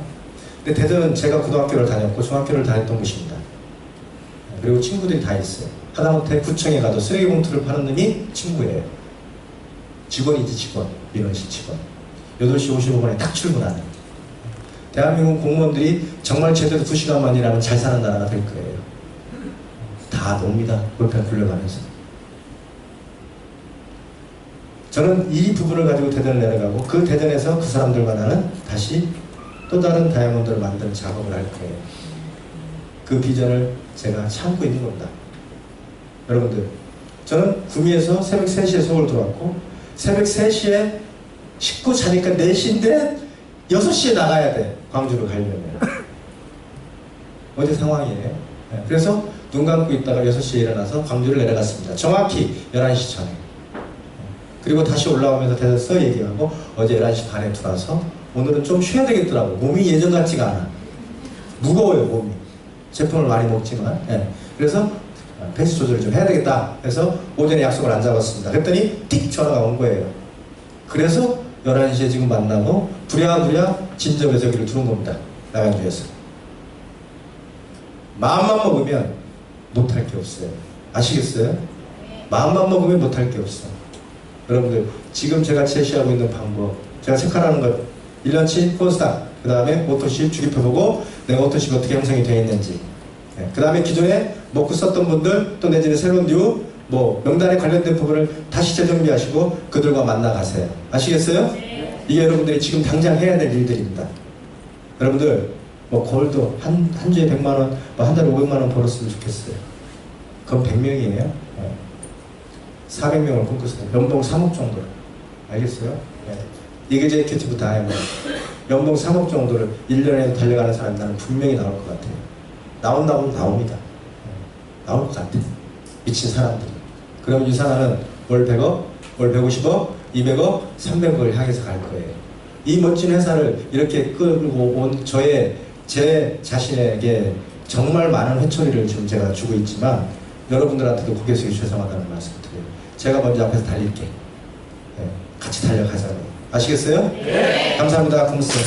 근데 대전은 제가 고등학교를 다녔고 중학교를 다녔던 곳입니다. 그리고 친구들이 다 있어요. 하다못해 구청에 가도 쓰레기 봉투를 파는 놈이 친구예요. 직원이지 직원. 민원실 직원. 8시 55분에 딱 출근하는. 대한민국 공무원들이 정말 제대로 2시간만 일하면 잘 사는 나라가 될 거예요. 다 놉니다. 볼펜 굴려가면서. 저는 이 부분을 가지고 대전을 내려가고 그 대전에서 그 사람들과 나는 다시 또 다른 다이아몬드를 만드는 작업을 할 거예요. 그 비전을 제가 참고 있는 겁니다. 여러분들, 저는 구미에서 새벽 3시에 서울 들어왔고 새벽 3시에 씻고 자니까 4시인데 6시에 나가야 돼. 광주로 가려면. 어제 상황이에요. 그래서 눈 감고 있다가 6시에 일어나서 광주를 내려갔습니다. 정확히 11시 전에. 그리고 다시 올라오면서 대해서 얘기하고 어제 11시 반에 들어와서 오늘은 좀 쉬어야 되겠더라고. 몸이 예전 같지가 않아. 무거워요 몸이. 제품을 많이 먹지만. 그래서 페이스 조절을 좀 해야 되겠다. 그래서 오전에 약속을 안 잡았습니다. 그랬더니 띡 전화가 온 거예요. 그래서 11시에 지금 만나고 부랴부랴 진접해서 여기를 들어온 겁니다. 나간주에서. 마음만 먹으면 못할 게 없어요. 아시겠어요? 마음만 먹으면 못할 게 없어. 여러분들 지금 제가 제시하고 있는 방법, 제가 체크하라는 것 1년치 포스닥, 그 다음에 오토십 주기표보고 내가 오토십 어떻게 형성이 되어 있는지, 그 다음에 기존에 먹고 썼던 분들 또 내지는 새로운 뉴 명단에 관련된 부분을 다시 재정비하시고 그들과 만나가세요. 아시겠어요? 이게 여러분들이 지금 당장 해야 될 일들입니다. 여러분들 골도 한 주에 100만원, 한 달에 500만원 벌었으면 좋겠어요. 그건 100명이에요. 400명을 꿈꾸세요. 연봉 3억 정도. 알겠어요? 이게 제 큐티브 다이아몬드. 연봉 3억 정도를 1년에 달려가는 사람이 나는 분명히 나올 것 같아요. 나온다고 나옵니다. 나올 것 같아. 미친 사람들. 그럼 이 사람은 월 100억, 월 150억, 200억, 300억을 향해서 갈 거예요. 이 멋진 회사를 이렇게 끌고 온 제 자신에게 정말 많은 회초리를 지금 제가 주고 있지만 여러분들한테도 고개 숙여 죄송하다는 말씀을 드려요. 제가 먼저 앞에서 달릴게. 같이 달려가자고요. 아시겠어요? 네. 감사합니다. 공스.